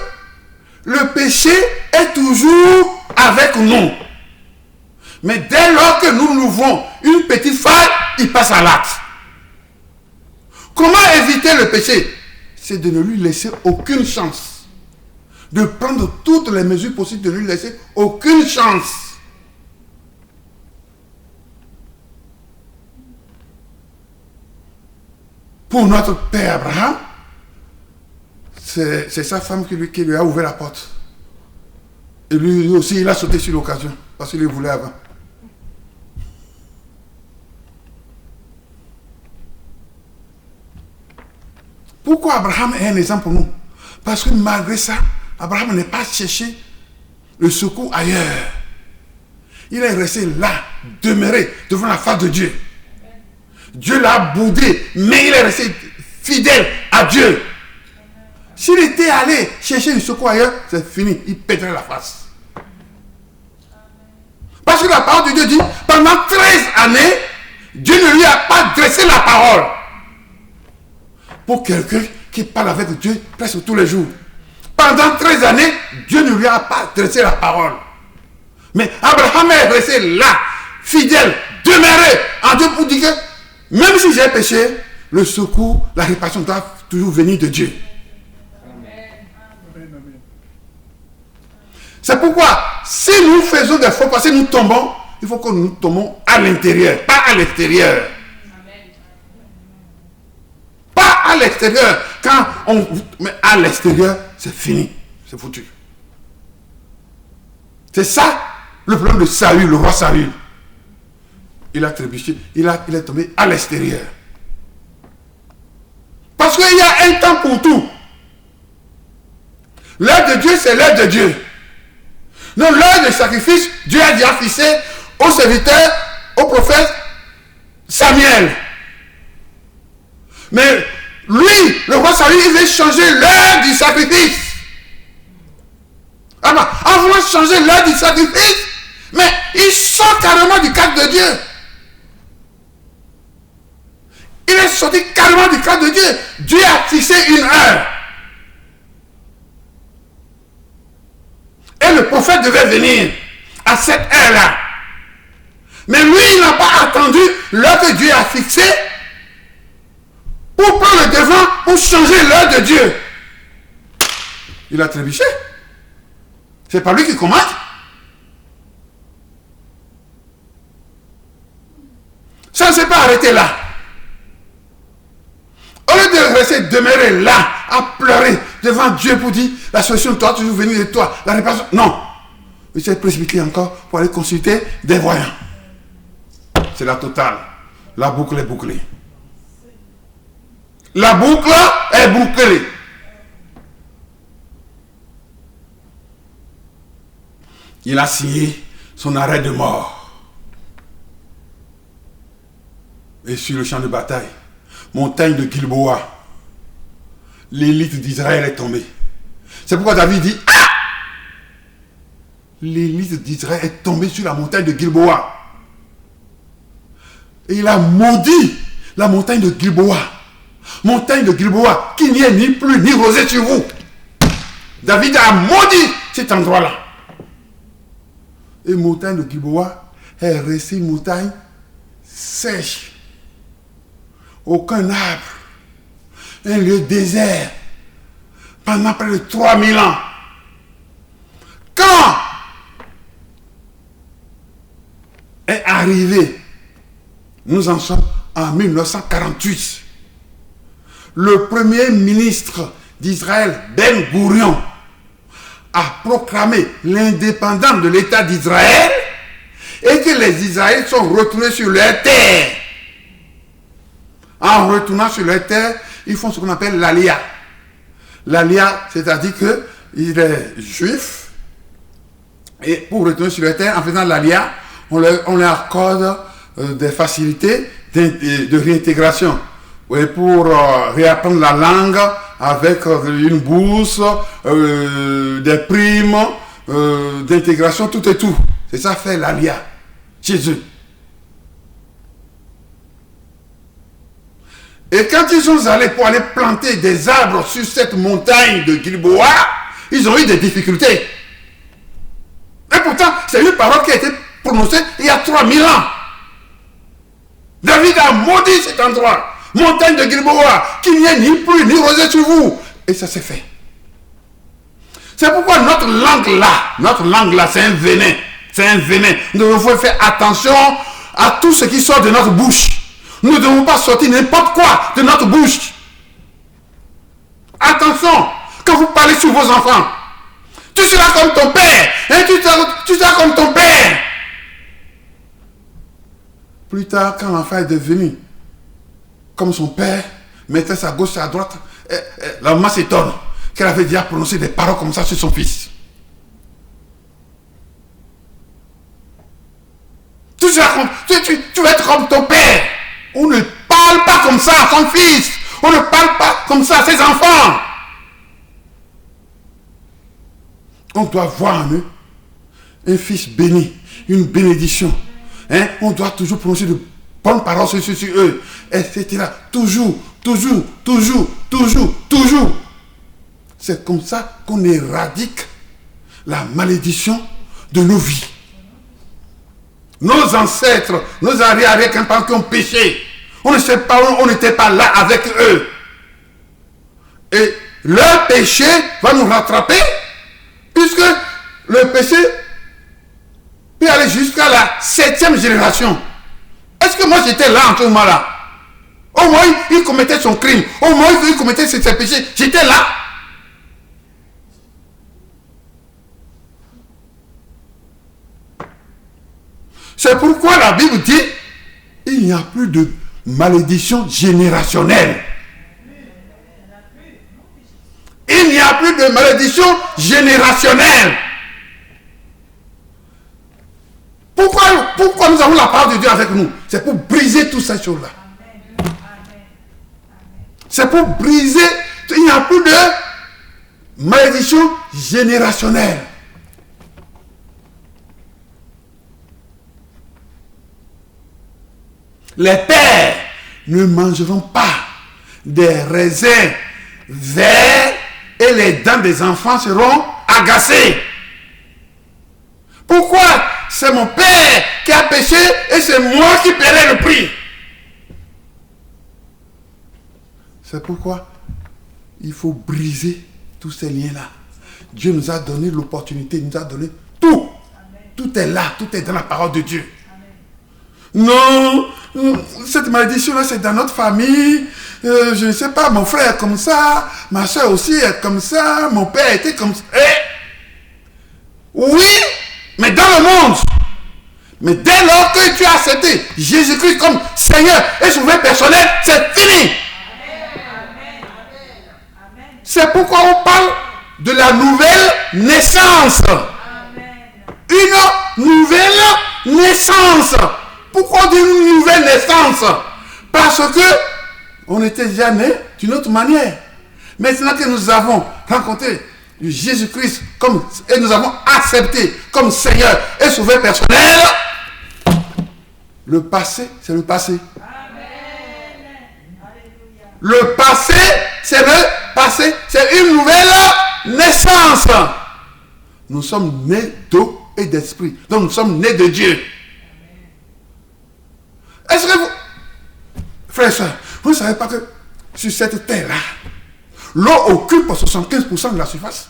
le péché est toujours avec nous. Mais dès lors que nous ouvrons une petite faille, il passe à l'acte. Comment éviter le péché? C'est de ne lui laisser aucune chance. De prendre toutes les mesures possibles, de ne lui laisser aucune chance. Pour notre père Abraham, c'est sa femme qui lui a ouvert la porte. Et lui aussi, il a sauté sur l'occasion, parce qu'il le voulait avant. Pourquoi Abraham est un exemple pour nous? Parce que malgré ça, Abraham n'a pas cherché le secours ailleurs. Il est resté là, demeuré devant la face de Dieu. Dieu l'a boudé, mais il est resté fidèle à Dieu. S'il était allé chercher le secours ailleurs, c'est fini, il pèterait la face. Parce que la parole de Dieu dit, pendant 13 années, Dieu ne lui a pas dressé la parole. Pour quelqu'un qui parle avec Dieu presque tous les jours. Pendant 13 années, Dieu ne lui a pas dressé la parole. Mais Abraham est resté là, fidèle, demeuré en Dieu pour dire que même si j'ai péché, le secours, la réparation doit toujours venir de Dieu. Amen. C'est pourquoi, si nous faisons des faux pas, si nous tombons, il faut que nous tombons à l'intérieur, pas à l'extérieur. Pas l'intérieur. Quand on met à l'extérieur, c'est fini. C'est foutu. C'est ça le problème de Saül, le roi Saül. Il a trébuché, il est tombé à l'extérieur. Parce qu'il y a un temps pour tout. L'heure de Dieu, c'est l'heure de Dieu. Donc l'heure de sacrifice, Dieu a déjà fixé au serviteur, au prophète Samuel. Mais lui, le roi Saül, il veut changer l'heure du sacrifice. Alors, en voulant changer l'heure du sacrifice, mais il sort carrément du cadre de Dieu. Il est sorti carrément du cadre de Dieu. Dieu a fixé une heure. Et le prophète devait venir à cette heure-là. Mais lui, il n'a pas attendu l'heure que Dieu a fixée pour prendre le devant, pour changer l'heure de Dieu. Il a trébuché. C'est pas lui qui commande. Ça ne s'est pas arrêté là. Au lieu de rester demeurer là, à pleurer devant Dieu pour dire la solution doit toujours venir de toi, la réparation. Non. Il s'est précipité encore pour aller consulter des voyants. C'est la totale. La boucle est bouclée. La boucle est bouclée. Il a signé son arrêt de mort. Et sur le champ de bataille, montagne de Gilboa, l'élite d'Israël est tombée. C'est pourquoi David dit, ah! L'élite d'Israël est tombée sur la montagne de Gilboa. Et il a maudit la montagne de Gilboa. Montagne de Gilboa, qu'il n'y ait ni pluie ni rosée sur vous. David a maudit cet endroit-là. Et montagne de Gilboa est restée une montagne sèche. Aucun arbre. Un lieu désert. Pendant près de 3000 ans. Quand est arrivé, nous en sommes en 1948, le premier ministre d'Israël, Ben Gourion, a proclamé l'indépendance de l'État d'Israël et que les Israéliens sont retournés sur leur terre. En retournant sur leur terre, ils font ce qu'on appelle l'Alia. L'Alia, c'est-à-dire qu'il est juif, et pour retourner sur leur terre, en faisant l'Alia, on leur accorde des facilités de réintégration. Et pour réapprendre la langue avec une bourse, des primes, d'intégration, tout et tout. C'est ça fait l'Alia chez eux. Et quand ils sont allés pour aller planter des arbres sur cette montagne de Gilboa, ils ont eu des difficultés. Et pourtant, c'est une parole qui a été prononcée il y a 3000 ans. David a maudit cet endroit. Montagne de Gilboa, qu'il n'y ait ni pluie ni rosée sur vous. Et ça s'est fait. C'est pourquoi notre langue là, c'est un venin. C'est un venin. Nous devons faire attention à tout ce qui sort de notre bouche. Nous ne devons pas sortir n'importe quoi de notre bouche. Attention, quand vous parlez sur vos enfants, tu seras comme ton père. Hein, tu seras comme ton père. Plus tard, quand l'enfant est devenu comme son père, mettait sa gauche et sa droite, la maman s'étonne qu'elle avait déjà prononcé des paroles comme ça sur son fils. Tu vas être comme ton père. On ne parle pas comme ça à son fils. On ne parle pas comme ça à ses enfants. On doit voir en eux un fils béni, une bénédiction. Hein? On doit toujours prononcer de bonnes paroles sur eux, etc. Toujours. C'est comme ça qu'on éradique la malédiction de nos vies. Nos ancêtres, nos arrière-grands-parents qui ont péché, on ne sait pas, on n'était pas là avec eux. Et leur péché va nous rattraper, puisque le péché peut aller jusqu'à la 7e génération. Est-ce que moi j'étais là en ce moment-là? Au moment où il commettait son crime, au moment où il commettait ses péchés, j'étais là. C'est pourquoi la Bible dit, il n'y a plus de malédiction générationnelle. Il n'y a plus de malédiction générationnelle. Pourquoi nous avons la parole de Dieu avec nous? C'est pour briser toutes ces choses-là. C'est pour briser. Il n'y a plus de malédiction générationnelle. Les pères ne mangeront pas des raisins verts et les dents des enfants seront agacées. Pourquoi? C'est mon père qui a péché et c'est moi qui paierai le prix. C'est pourquoi il faut briser tous ces liens-là. Dieu nous a donné l'opportunité, il nous a donné tout. Amen. Tout est là, tout est dans la parole de Dieu. Amen. Non, cette malédiction-là, c'est dans notre famille. Je ne sais pas, mon frère est comme ça, ma soeur aussi est comme ça, mon père était comme ça. Oui, mais dans le monde. Mais dès lors que tu as accepté Jésus-Christ comme Seigneur et sauveur personnel, c'est fini. C'est pourquoi on parle de la nouvelle naissance. Une nouvelle naissance. Pourquoi on dit une nouvelle naissance? Parce que on était déjà né d'une autre manière. Maintenant que nous avons rencontré Jésus-Christ et nous avons accepté comme Seigneur et sauveur personnel, le passé, c'est le passé. Le passé, c'est le passé, c'est une nouvelle naissance. Nous sommes nés d'eau et d'esprit. Donc nous sommes nés de Dieu. Est-ce que vous, frères et sœurs, vous ne savez pas que sur cette terre-là, l'eau occupe 75% de la surface?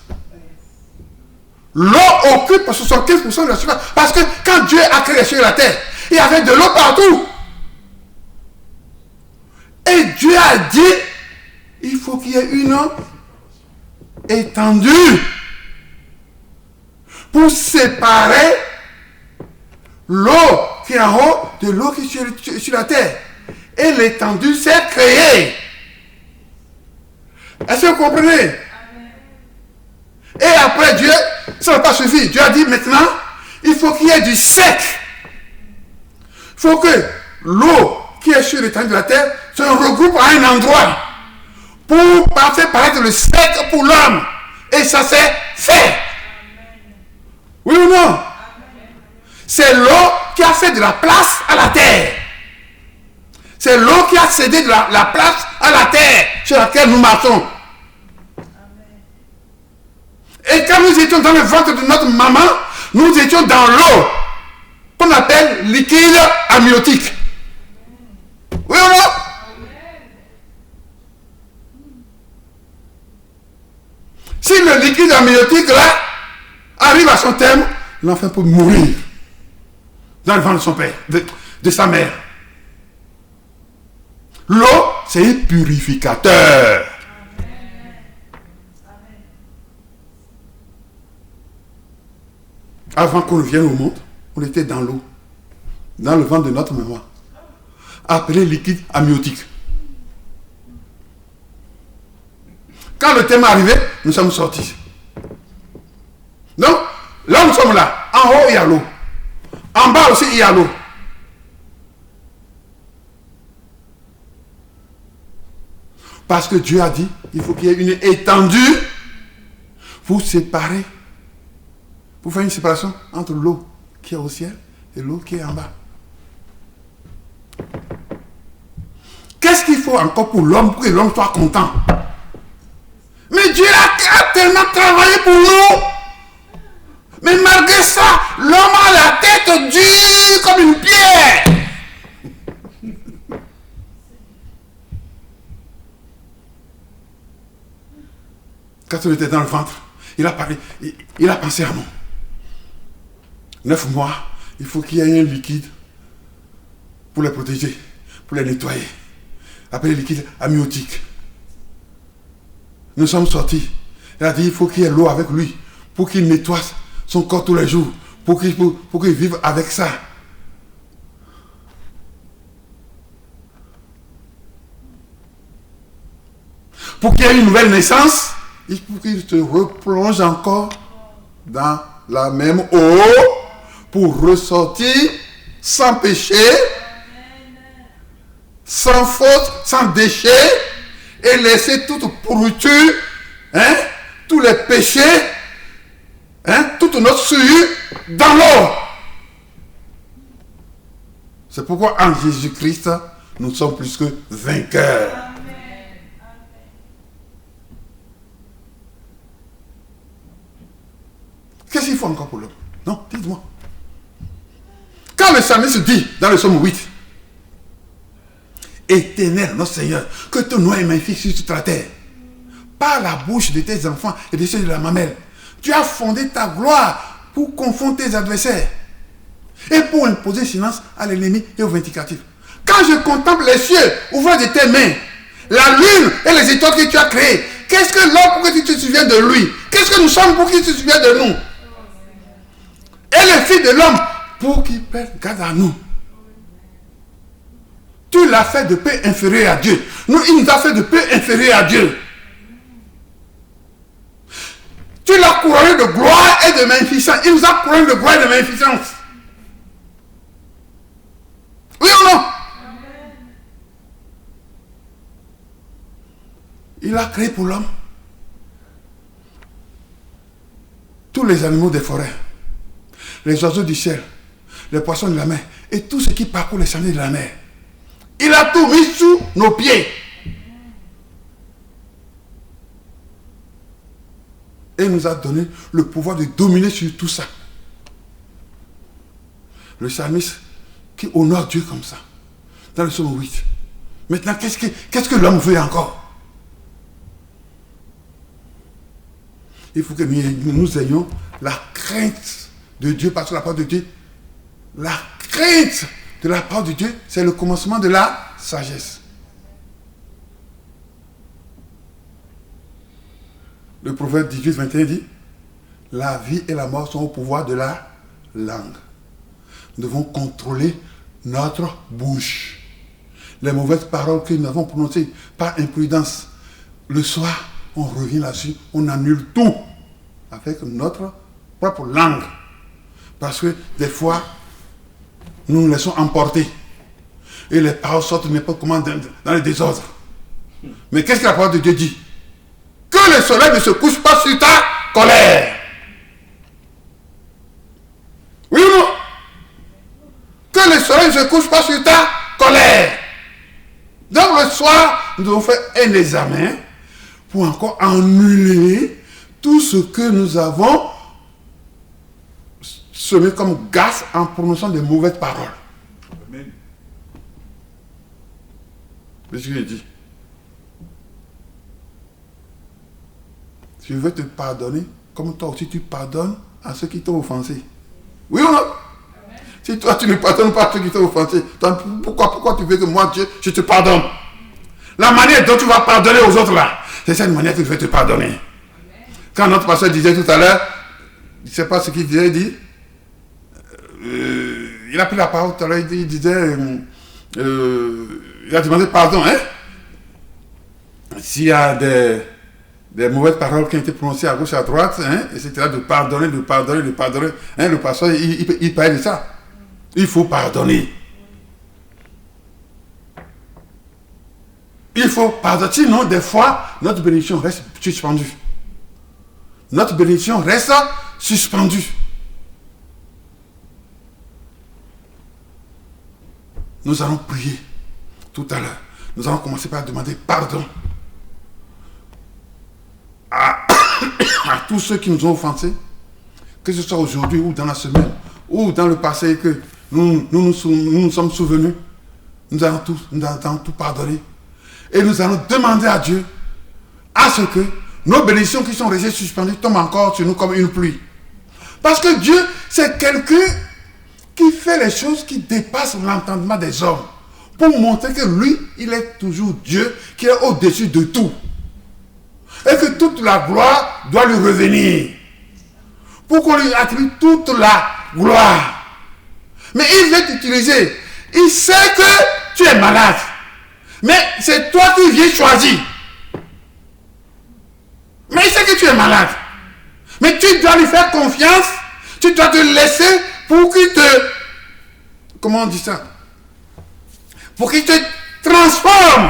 L'eau occupe 75% de la surface. Parce que quand Dieu a créé les cieux et la terre, il y avait de l'eau partout. Et Dieu a dit, il faut qu'il y ait une étendue pour séparer l'eau qui est en haut de l'eau qui est sur la terre. Et l'étendue s'est créée. Est-ce que vous comprenez? Amen. Et après Dieu, ça n'a pas suffi. Dieu a dit maintenant, il faut qu'il y ait du sec. Il faut que l'eau qui est sur l'étendue de la terre se regroupe à un endroit pour faire paraître le sec pour l'homme. Et ça s'est fait. Oui ou non? C'est l'eau qui a fait de la place à la terre. C'est l'eau qui a cédé de la place à la terre sur laquelle nous marchons. Et quand nous étions dans le ventre de notre maman, nous étions dans l'eau qu'on appelle liquide amniotique. Oui ou non? Si le liquide amniotique là arrive à son terme, l'enfant peut mourir dans le ventre de son père, de sa mère. L'eau, c'est un purificateur. Avant qu'on vienne au monde, on était dans l'eau, dans le ventre de notre maman, appelé liquide amniotique. Quand le thème est arrivé, nous sommes sortis. Donc, là nous sommes là. En haut, il y a l'eau. En bas aussi, il y a l'eau. Parce que Dieu a dit, il faut qu'il y ait une étendue pour séparer, pour faire une séparation entre l'eau qui est au ciel et l'eau qui est en bas. Qu'est-ce qu'il faut encore pour l'homme, pour que l'homme soit content? Mais Dieu a tellement travaillé pour nous. Mais malgré ça, l'homme a la tête dure comme une pierre. Quand on était dans le ventre, il a parlé, il a pensé à nous. 9 mois, il faut qu'il y ait un liquide pour les protéger, pour les nettoyer. appelé liquide amniotique. Nous sommes sortis. Il a dit il faut qu'il y ait l'eau avec lui pour qu'il nettoie son corps tous les jours, pour qu'il vive avec ça. Pour qu'il y ait une nouvelle naissance, il faut qu'il se replonge encore dans la même eau pour ressortir sans péché, sans faute, sans déchet, et laisser toute pourriture, tous les péchés, toute notre souillure dans l'eau. C'est pourquoi en Jésus-Christ, nous sommes plus que vainqueurs. Qu'est-ce qu'il faut encore pour l'homme? Non, dites-moi. Quand le psalmiste dit dans le psaume 8, Éternel, notre Seigneur, que ton nom est magnifique sur toute la terre, par la bouche de tes enfants et de ceux de la mamelle, tu as fondé ta gloire pour confondre tes adversaires et pour imposer silence à l'ennemi et aux vindicatifs. Quand je contemple les cieux ouvrant de tes mains, la lune et les étoiles que tu as créées, qu'est-ce que l'homme pour que tu te souviennes de lui? Qu'est-ce que nous sommes pour qu'il se souvienne de nous? Et le Fils de l'homme pour qu'il prenne garde à nous. Tu l'as fait de peu inférieur à Dieu. Nous, il nous a fait de peu inférieur à Dieu. Tu l'as couronné de gloire et de magnificence. Il nous a couronné de gloire et de magnificence. Oui ou non? Il a créé pour l'homme tous les animaux des forêts, les oiseaux du ciel, les poissons de la mer et tout ce qui parcourt les sentiers de la mer. Il a tout mis sous nos pieds. Et il nous a donné le pouvoir de dominer sur tout ça. Le psalmiste qui honore Dieu comme ça, dans le psaume 8. Maintenant, qu'est-ce que l'homme veut encore? Il faut que nous ayons la crainte de Dieu, parce que la parole de Dieu, la crainte de la part de Dieu, c'est le commencement de la sagesse. Le proverbe 18, 21 dit, la vie et la mort sont au pouvoir de la langue. Nous devons contrôler notre bouche. Les mauvaises paroles que nous avons prononcées par imprudence, le soir, on revient là-dessus, on annule tout avec notre propre langue. Parce que des fois, nous nous laissons emporter. Et les paroles sortent n'importe comment dans le désordre. Mais qu'est-ce que la parole de Dieu dit? Que le soleil ne se couche pas sur ta colère. Oui ou non? Que le soleil ne se couche pas sur ta colère. Donc le soir, nous devons faire un examen pour encore annuler tout ce que nous avons semé comme gaz en prononçant de mauvaises paroles. Amen. C'est ce que j'ai dit. Je veux te pardonner comme toi aussi tu pardonnes à ceux qui t'ont offensé. Oui ou non? Amen. Si toi tu ne pardonnes pas à ceux qui t'ont offensé, pourquoi tu veux que moi Dieu, je te pardonne? La manière dont tu vas pardonner aux autres là, c'est cette manière que je vais te pardonner. Amen. Quand notre pasteur disait tout à l'heure, je ne sais pas ce qu'il disait, il dit, il a pris la parole tout à l'heure, il disait, il a demandé pardon, s'il y a des mauvaises paroles qui ont été prononcées à gauche et à droite, etc., de pardonner. Le pasteur, il parle de ça. Il faut pardonner. Il faut pardonner. Sinon, des fois, notre bénédiction reste suspendue. Notre bénédiction reste suspendue. Nous allons prier tout à l'heure. Nous allons commencer par demander pardon à tous ceux qui nous ont offensés, que ce soit aujourd'hui ou dans la semaine, ou dans le passé, que nous nous sommes souvenus. Nous allons tout pardonner. Et nous allons demander à Dieu à ce que nos bénédictions qui sont restées suspendues tombent encore sur nous comme une pluie. Parce que Dieu, c'est quelqu'un qui fait les choses qui dépassent l'entendement des hommes. pour montrer que lui, il est toujours Dieu, qui est au-dessus de tout. Et que toute la gloire doit lui revenir. Pour qu'on lui attribue toute la gloire. Mais il veut t'utiliser. Il sait que tu es malade. Mais c'est toi qui viens choisir. Mais il sait que tu es malade. Mais tu dois lui faire confiance. Tu dois te laisser pour qu'il te... Comment on dit ça? Pour qu'il te transforme.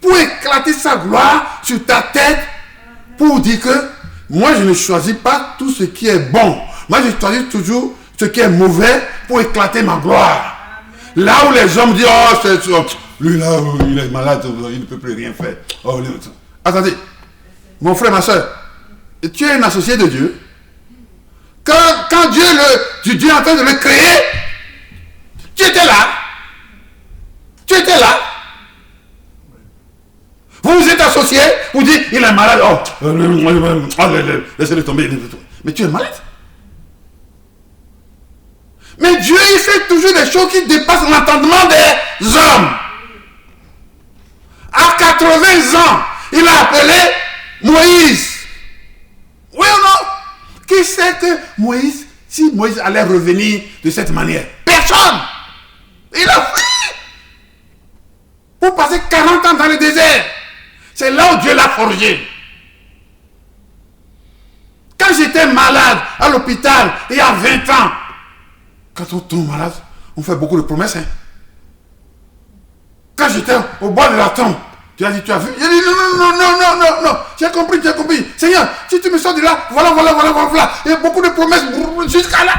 Pour éclater sa gloire sur ta tête. Pour dire que moi je ne choisis pas tout ce qui est bon. Moi je choisis toujours ce qui est mauvais pour éclater ma gloire. Là où les hommes disent, oh, lui là, il est malade, il ne peut plus rien faire. Oh, attendez, mon frère, ma soeur, tu es un associé de Dieu. Quand Dieu est en train de le créer, tu étais là. Tu étais là. Vous vous êtes associé, vous dites, il est malade, laissez-le tomber. Mais tu es malade. Mais Dieu, il fait toujours des choses qui dépassent l'entendement des hommes. À 80 ans, il a appelé Moïse. Oui ou non? Qui sait que Moïse, si Moïse allait revenir de cette manière? Personne. Il a fui. Pour passer 40 ans dans le désert. C'est là où Dieu l'a forgé. Quand j'étais malade à l'hôpital, il y a 20 ans, quand on tombe malade, on fait beaucoup de promesses. Hein. Quand j'étais au bord de la tombe, tu as dit, tu as vu? J'ai dit, non. J'ai compris. Seigneur, si tu me sors de là, voilà. Il y a beaucoup de promesses jusqu'à là.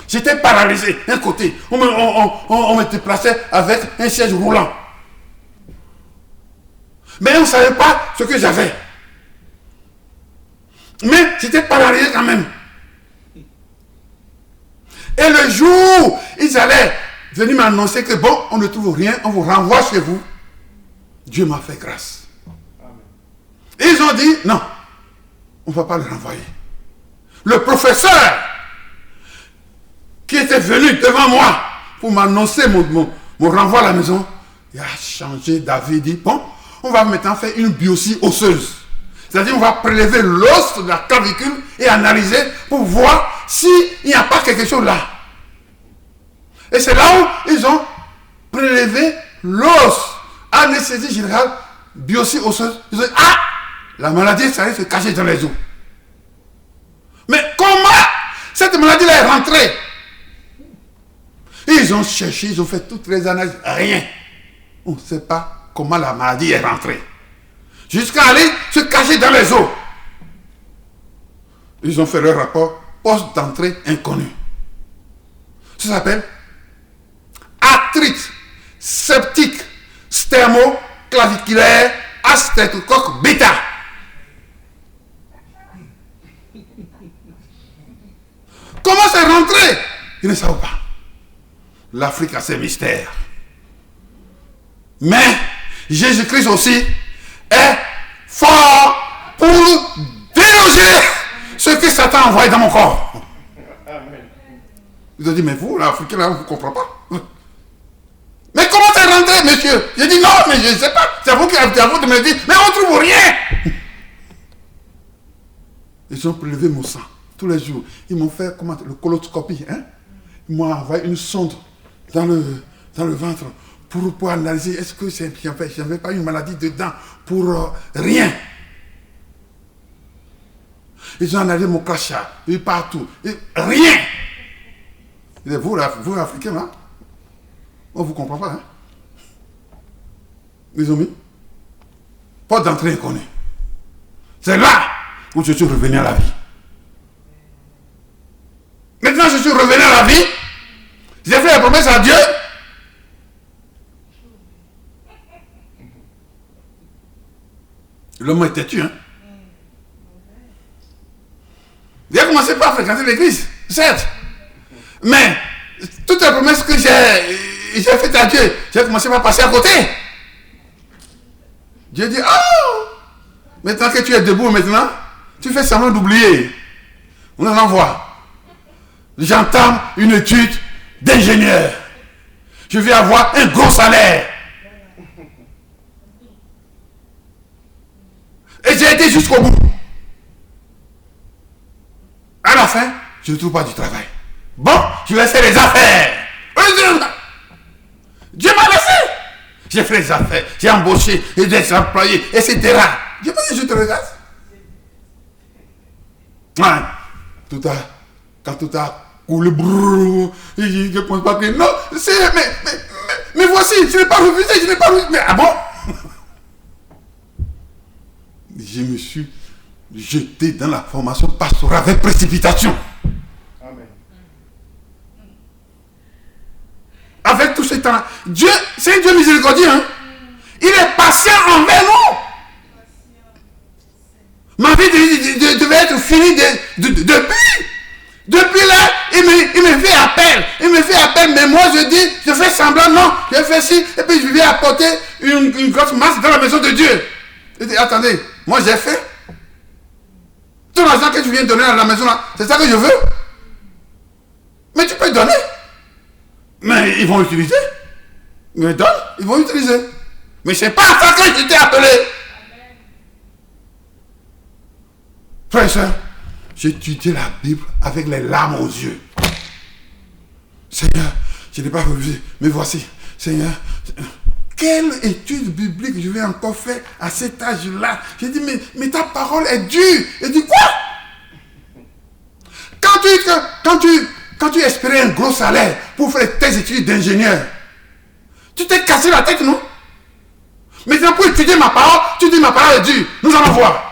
J'étais paralysé, d'un côté. On me déplaçait avec un siège roulant. Mais on ne savait pas ce que j'avais. Mais j'étais paralysé quand même. Et le jour, ils allaient venir m'annoncer que bon, on ne trouve rien, on vous renvoie chez vous. Dieu m'a fait grâce. Et ils ont dit, non, on ne va pas le renvoyer. Le professeur qui était venu devant moi pour m'annoncer mon renvoi à la maison, il a changé d'avis, dit, bon, on va maintenant faire une biopsie osseuse. C'est-à-dire, on va prélever l'os de la clavicule et analyser pour voir s'il n'y a pas quelque chose là. Et c'est là où ils ont prélevé l'os, anesthésie générale, biopsie osseuse. Ils ont dit, ah, la maladie, ça allait se cacher dans les os. Mais comment cette maladie-là est rentrée? Ils ont cherché, ils ont fait toutes les analyses, rien. On ne sait pas comment la maladie est rentrée. Jusqu'à aller se cacher dans les os. Ils ont fait leur rapport poste d'entrée inconnu. Ça s'appelle arthrite septique sternoclaviculaire streptocoque bêta. Comment c'est rentré? Ils ne savent pas. L'Afrique a ses mystères. Mais Jésus-Christ aussi est fort pour déloger ce que Satan a envoyé dans mon corps. Amen. Ils ont dit, mais vous, l'Africain, là, vous ne comprenez pas. Mais comment c'est rentré, monsieur? J'ai dit, non, mais je ne sais pas. C'est vous qui avez à vous de me dire, mais on ne trouve rien. Ils ont prélevé mon sang tous les jours. Ils m'ont fait le coloscopie. Hein? Ils m'ont envoyé une sonde dans le ventre pour analyser est-ce que j'avais pas une maladie dedans pour rien. Ils ont analysé mon crachat, et partout, et rien. Et vous Africains, là, on ne vous comprend pas. Hein? Ils ont mis porte d'entrée inconnue. C'est là où je suis revenu à la vie. Maintenant, je suis revenu à la vie. J'ai fait la promesse à Dieu. L'homme est têtu, hein. J'ai commencé par fréquenter l'église, certes. Mais toutes les promesses que j'ai faites à Dieu, j'ai commencé par passer à côté. Dieu dit, oh, maintenant que tu es debout maintenant, tu fais semblant d'oublier. On en envoie. J'entame une étude d'ingénieur. Je vais avoir un gros salaire. Et j'ai été jusqu'au bout. À la fin, je ne trouve pas du travail. Bon, je vais faire les affaires. Dieu m'a laissé. J'ai fait les affaires, j'ai embauché des employés, etc. Dieu m'a dit, je te regarde. Ouais. Quand tout a coulé, je ne pense pas que non, mais voici, je n'ai pas refusé, je n'ai pas refusé. Mais ah bon? Je me suis jeté dans la formation pastorale avec précipitation. Amen. Avec tout ce temps-là. Dieu, c'est un Dieu miséricordieux. Hein? Il est patient envers nous. Ma vie devait être finie depuis là, il me fait appel. Il me fait appel, mais moi je dis, je fais semblant, non, je fais ci, et puis je viens apporter une grosse masse dans la maison de Dieu. Je dis, attendez, moi j'ai fait. Tout l'argent que tu viens donner à la maison là, c'est ça que je veux. Mais tu peux donner. Mais ils vont utiliser. Mais donne, ils vont utiliser. Mais c'est pas à ça que je t'ai appelé. Frère et soeur, j'ai étudié la Bible avec les larmes aux yeux. Seigneur, je n'ai pas refusé, mais voici, Seigneur, quelle étude biblique je vais encore faire à cet âge-là? J'ai dit, mais ta parole est dure. Il dit, quoi? Quand tu espérais un gros salaire pour faire tes études d'ingénieur, tu t'es cassé la tête, non? Maintenant, pour étudier ma parole, tu dis ma parole est dure. Nous allons voir.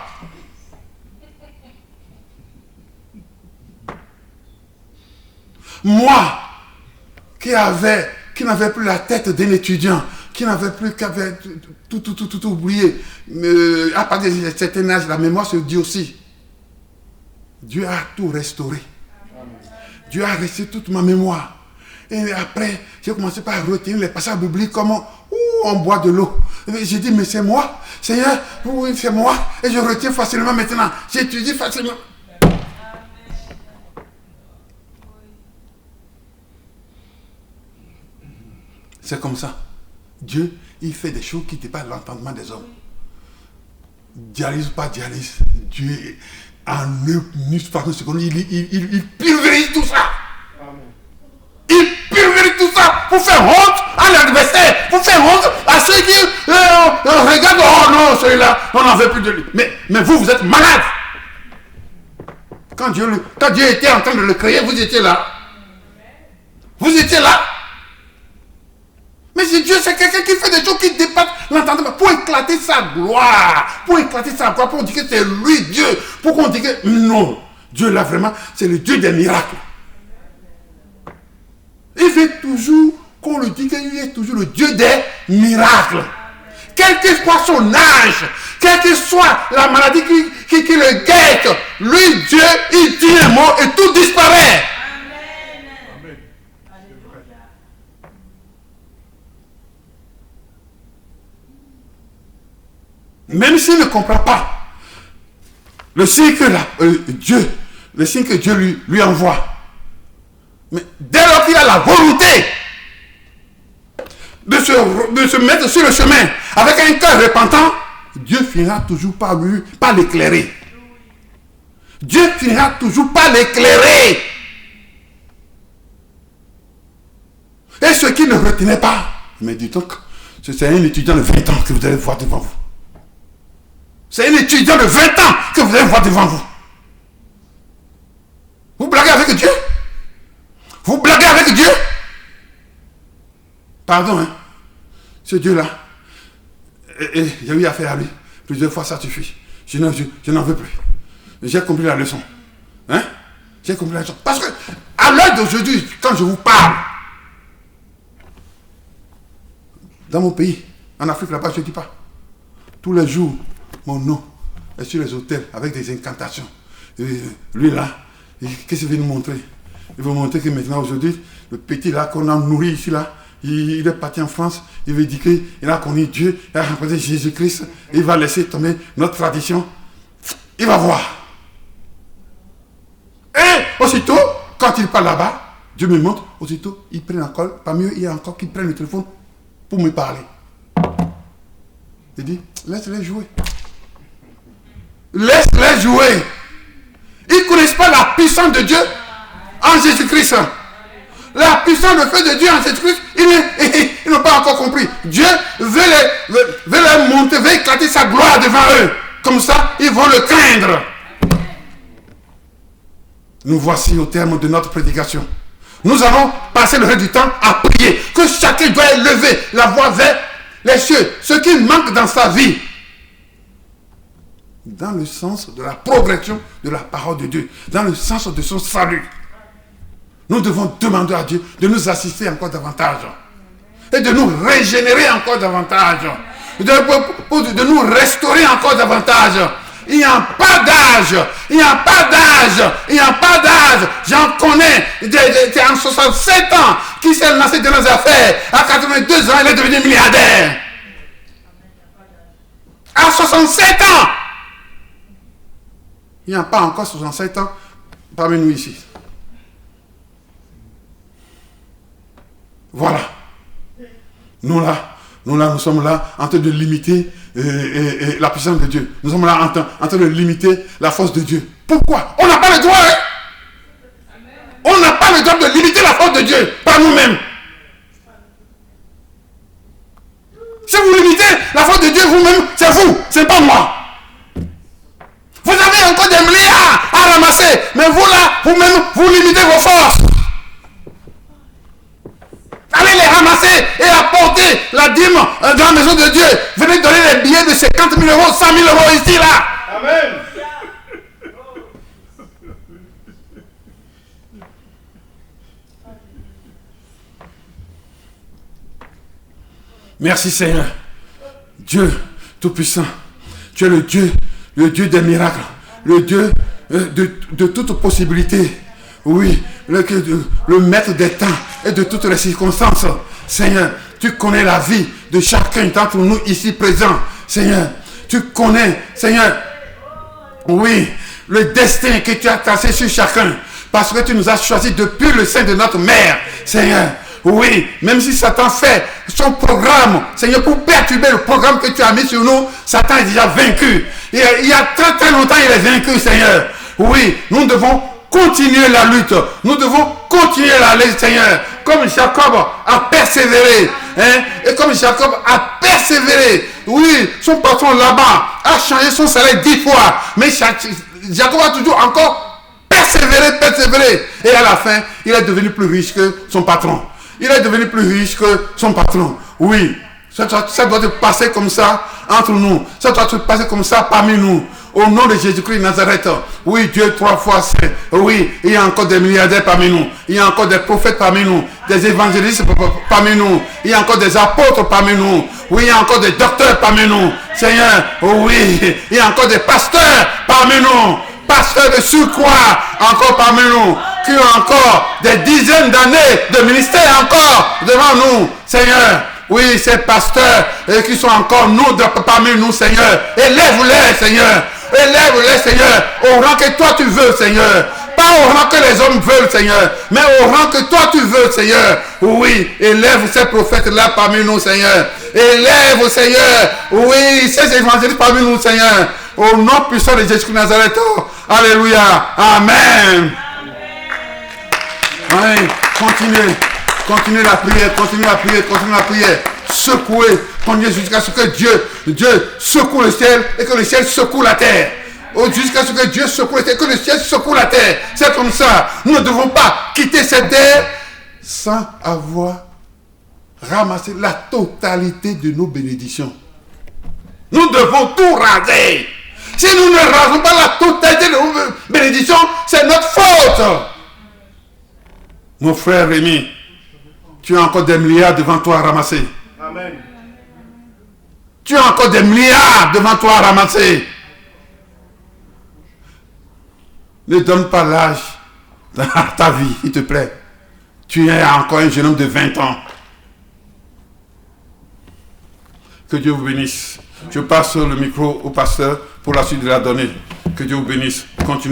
Moi, qui n'avais plus la tête d'un étudiant, qui avait tout oublié, à partir de certain âge, la mémoire se dit aussi. Dieu a tout restauré. Dieu a resté toute ma mémoire. Et après, j'ai commencé par retenir les passages bibliques comme on boit de l'eau. J'ai dit, mais c'est moi, Seigneur, oui, c'est moi. Et je retiens facilement maintenant. J'étudie facilement. C'est comme ça. Dieu, il fait des choses qui dépassent l'entendement des hommes. Dialyse ou pas dialyse, Dieu, en une fraction de seconde, il pulvérise tout ça. Il pulvérise tout ça pour faire honte à l'adversaire, pour faire honte à ceux qui regardent, oh non, celui-là, on n'en veut plus de lui. Mais vous êtes malade. Quand Dieu était en train de le créer, vous étiez là. Vous étiez là. Mais Dieu, c'est quelqu'un qui fait des choses qui dépassent l'entendement pour éclater sa gloire. Pour dire que c'est lui Dieu. Pour qu'on dise que non, Dieu là vraiment, c'est le Dieu des miracles. Il veut toujours qu'on lui dise qu'il est toujours le Dieu des miracles. Quel que soit son âge, quelle que soit la maladie qui le guette, lui Dieu, il dit un mot et tout disparaît. Même s'il ne comprend pas le signe que Dieu lui envoie. Mais dès lors qu'il a la volonté de se mettre sur le chemin avec un cœur repentant, Dieu finira toujours par l'éclairer. Dieu finira toujours par l'éclairer. Et ce qui ne retenait pas, mais dis donc, c'est un étudiant de 20 ans que vous allez voir devant vous. C'est un étudiant de 20 ans que vous allez voir devant vous. Vous blaguez avec Dieu? Vous blaguez avec Dieu? Pardon, hein? Ce Dieu-là, j'ai eu affaire à lui. Plusieurs fois, ça suffit. Je n'en veux plus. J'ai compris la leçon. Hein? J'ai compris la leçon. Parce que, à l'heure d'aujourd'hui, quand je vous parle, dans mon pays, en Afrique là-bas, je ne dis pas. Tous les jours, mon nom est sur les hôtels avec des incantations. Et lui là, qu'est-ce qu'il veut nous montrer? Il veut montrer que maintenant, aujourd'hui, le petit là qu'on a nourri ici là, il est parti en France, il veut dire qu'il a connu Dieu, il a rencontré Jésus-Christ, il va laisser tomber notre tradition. Il va voir. Et aussitôt, quand il part là-bas, Dieu me montre, aussitôt, ils prennent encore, parmi eux, il y a encore qui prennent le téléphone pour me parler. Il dit, laisse-les jouer. Laisse-les jouer. Ils ne connaissent pas la puissance de Dieu en Jésus-Christ. La puissance de feu de Dieu en Jésus-Christ, ils n'ont pas encore compris. Dieu veut les monter, veut éclater sa gloire devant eux. Comme ça, ils vont le craindre. Nous voici au terme de notre prédication. Nous allons passer le reste du temps à prier. Que chacun doit élever la voix vers les cieux. Ce qui manque dans sa vie. Dans le sens de la progression de la parole de Dieu. Dans le sens de son salut. Nous devons demander à Dieu de nous assister encore davantage. Et de nous régénérer encore davantage. De nous restaurer encore davantage. Il n'y a pas d'âge. Il n'y a pas d'âge. Il n'y a pas d'âge. J'en connais. En 67 ans, qui s'est lancé dans les affaires. À 82 ans, il est devenu milliardaire. À 67 ans. Il n'y a pas encore 67 ans parmi nous ici. Voilà. Nous sommes là en train de limiter la puissance de Dieu. Nous sommes là en train de limiter la force de Dieu. Pourquoi? On n'a pas le droit. On n'a pas le droit de limiter la force de Dieu par nous-mêmes. Si vous limitez la force de Dieu vous-même, c'est vous, c'est pas moi. Vous avez encore des milliards à ramasser, mais vous là, vous-même, vous limitez vos forces. Allez les ramasser et apporter la dîme dans la maison de Dieu. Venez donner les billets de 50 000 euros, 100 000 euros ici, là. Amen. Merci Seigneur. Dieu Tout-Puissant. Tu es le Dieu des miracles. Le Dieu de toute possibilité. Oui, le maître des temps et de toutes les circonstances. Seigneur, tu connais la vie de chacun d'entre nous ici présents. Seigneur, tu connais, Seigneur, oui, le destin que tu as tracé sur chacun. Parce que tu nous as choisis depuis le sein de notre mère. Seigneur, oui, même si Satan fait son programme, Seigneur, pour perturber le programme que tu as mis sur nous, Satan est déjà vaincu. Il y a très très longtemps, il est vaincu, Seigneur. Oui, nous devons continuer la lutte. Nous devons continuer la lutte, Seigneur. Comme Jacob a persévéré. Hein, et comme Jacob a persévéré. Oui, son patron là-bas a changé son salaire 10 fois. Mais Jacob a toujours encore persévéré. Et à la fin, il est devenu plus riche que son patron. Il est devenu plus riche que son patron. Oui, ça doit se passer comme ça entre nous. Ça doit se passer comme ça parmi nous. Au nom de Jésus-Christ de Nazareth. Oui, Dieu 3 fois saint. Oui, il y a encore des milliardaires parmi nous. Il y a encore des prophètes parmi nous. Des évangélistes parmi nous. Il y a encore des apôtres parmi nous. Oui, il y a encore des docteurs parmi nous. Seigneur, oui, il y a encore des pasteurs parmi nous. Pasteurs de surcroît encore parmi nous. Qui ont encore des dizaines d'années de ministère encore devant nous. Seigneur, oui, ces pasteurs qui sont encore nous parmi nous, Seigneur. Élève-les, Seigneur. Élève-les, Seigneur, au rang que toi tu veux, Seigneur. Pas au rang que les hommes veulent, Seigneur, mais au rang que toi tu veux, Seigneur. Oui, élève ces prophètes-là parmi nous, Seigneur. Élève, Seigneur, oui, ces évangélistes parmi nous, Seigneur. Au nom puissant de Jésus de Nazareth. Alléluia. Amen. Oui, continuez la prière, continuez la prière. Secouez, continuez jusqu'à ce que Dieu secoue le ciel et que le ciel secoue la terre. Jusqu'à ce que Dieu secoue le ciel et que le ciel secoue la terre. C'est comme ça. Nous ne devons pas quitter cette terre sans avoir ramassé la totalité de nos bénédictions. Nous devons tout raser. Si nous ne rasons pas la totalité de nos bénédictions, c'est notre faute. Mon frère Rémi, tu as encore des milliards devant toi à ramasser. Amen. Tu as encore des milliards devant toi à ramasser. Ne donne pas l'âge à ta vie, s'il te plaît. Tu es encore un jeune homme de 20 ans. Que Dieu vous bénisse. Je passe le micro au pasteur pour la suite de la donnée. Que Dieu vous bénisse. Continuez.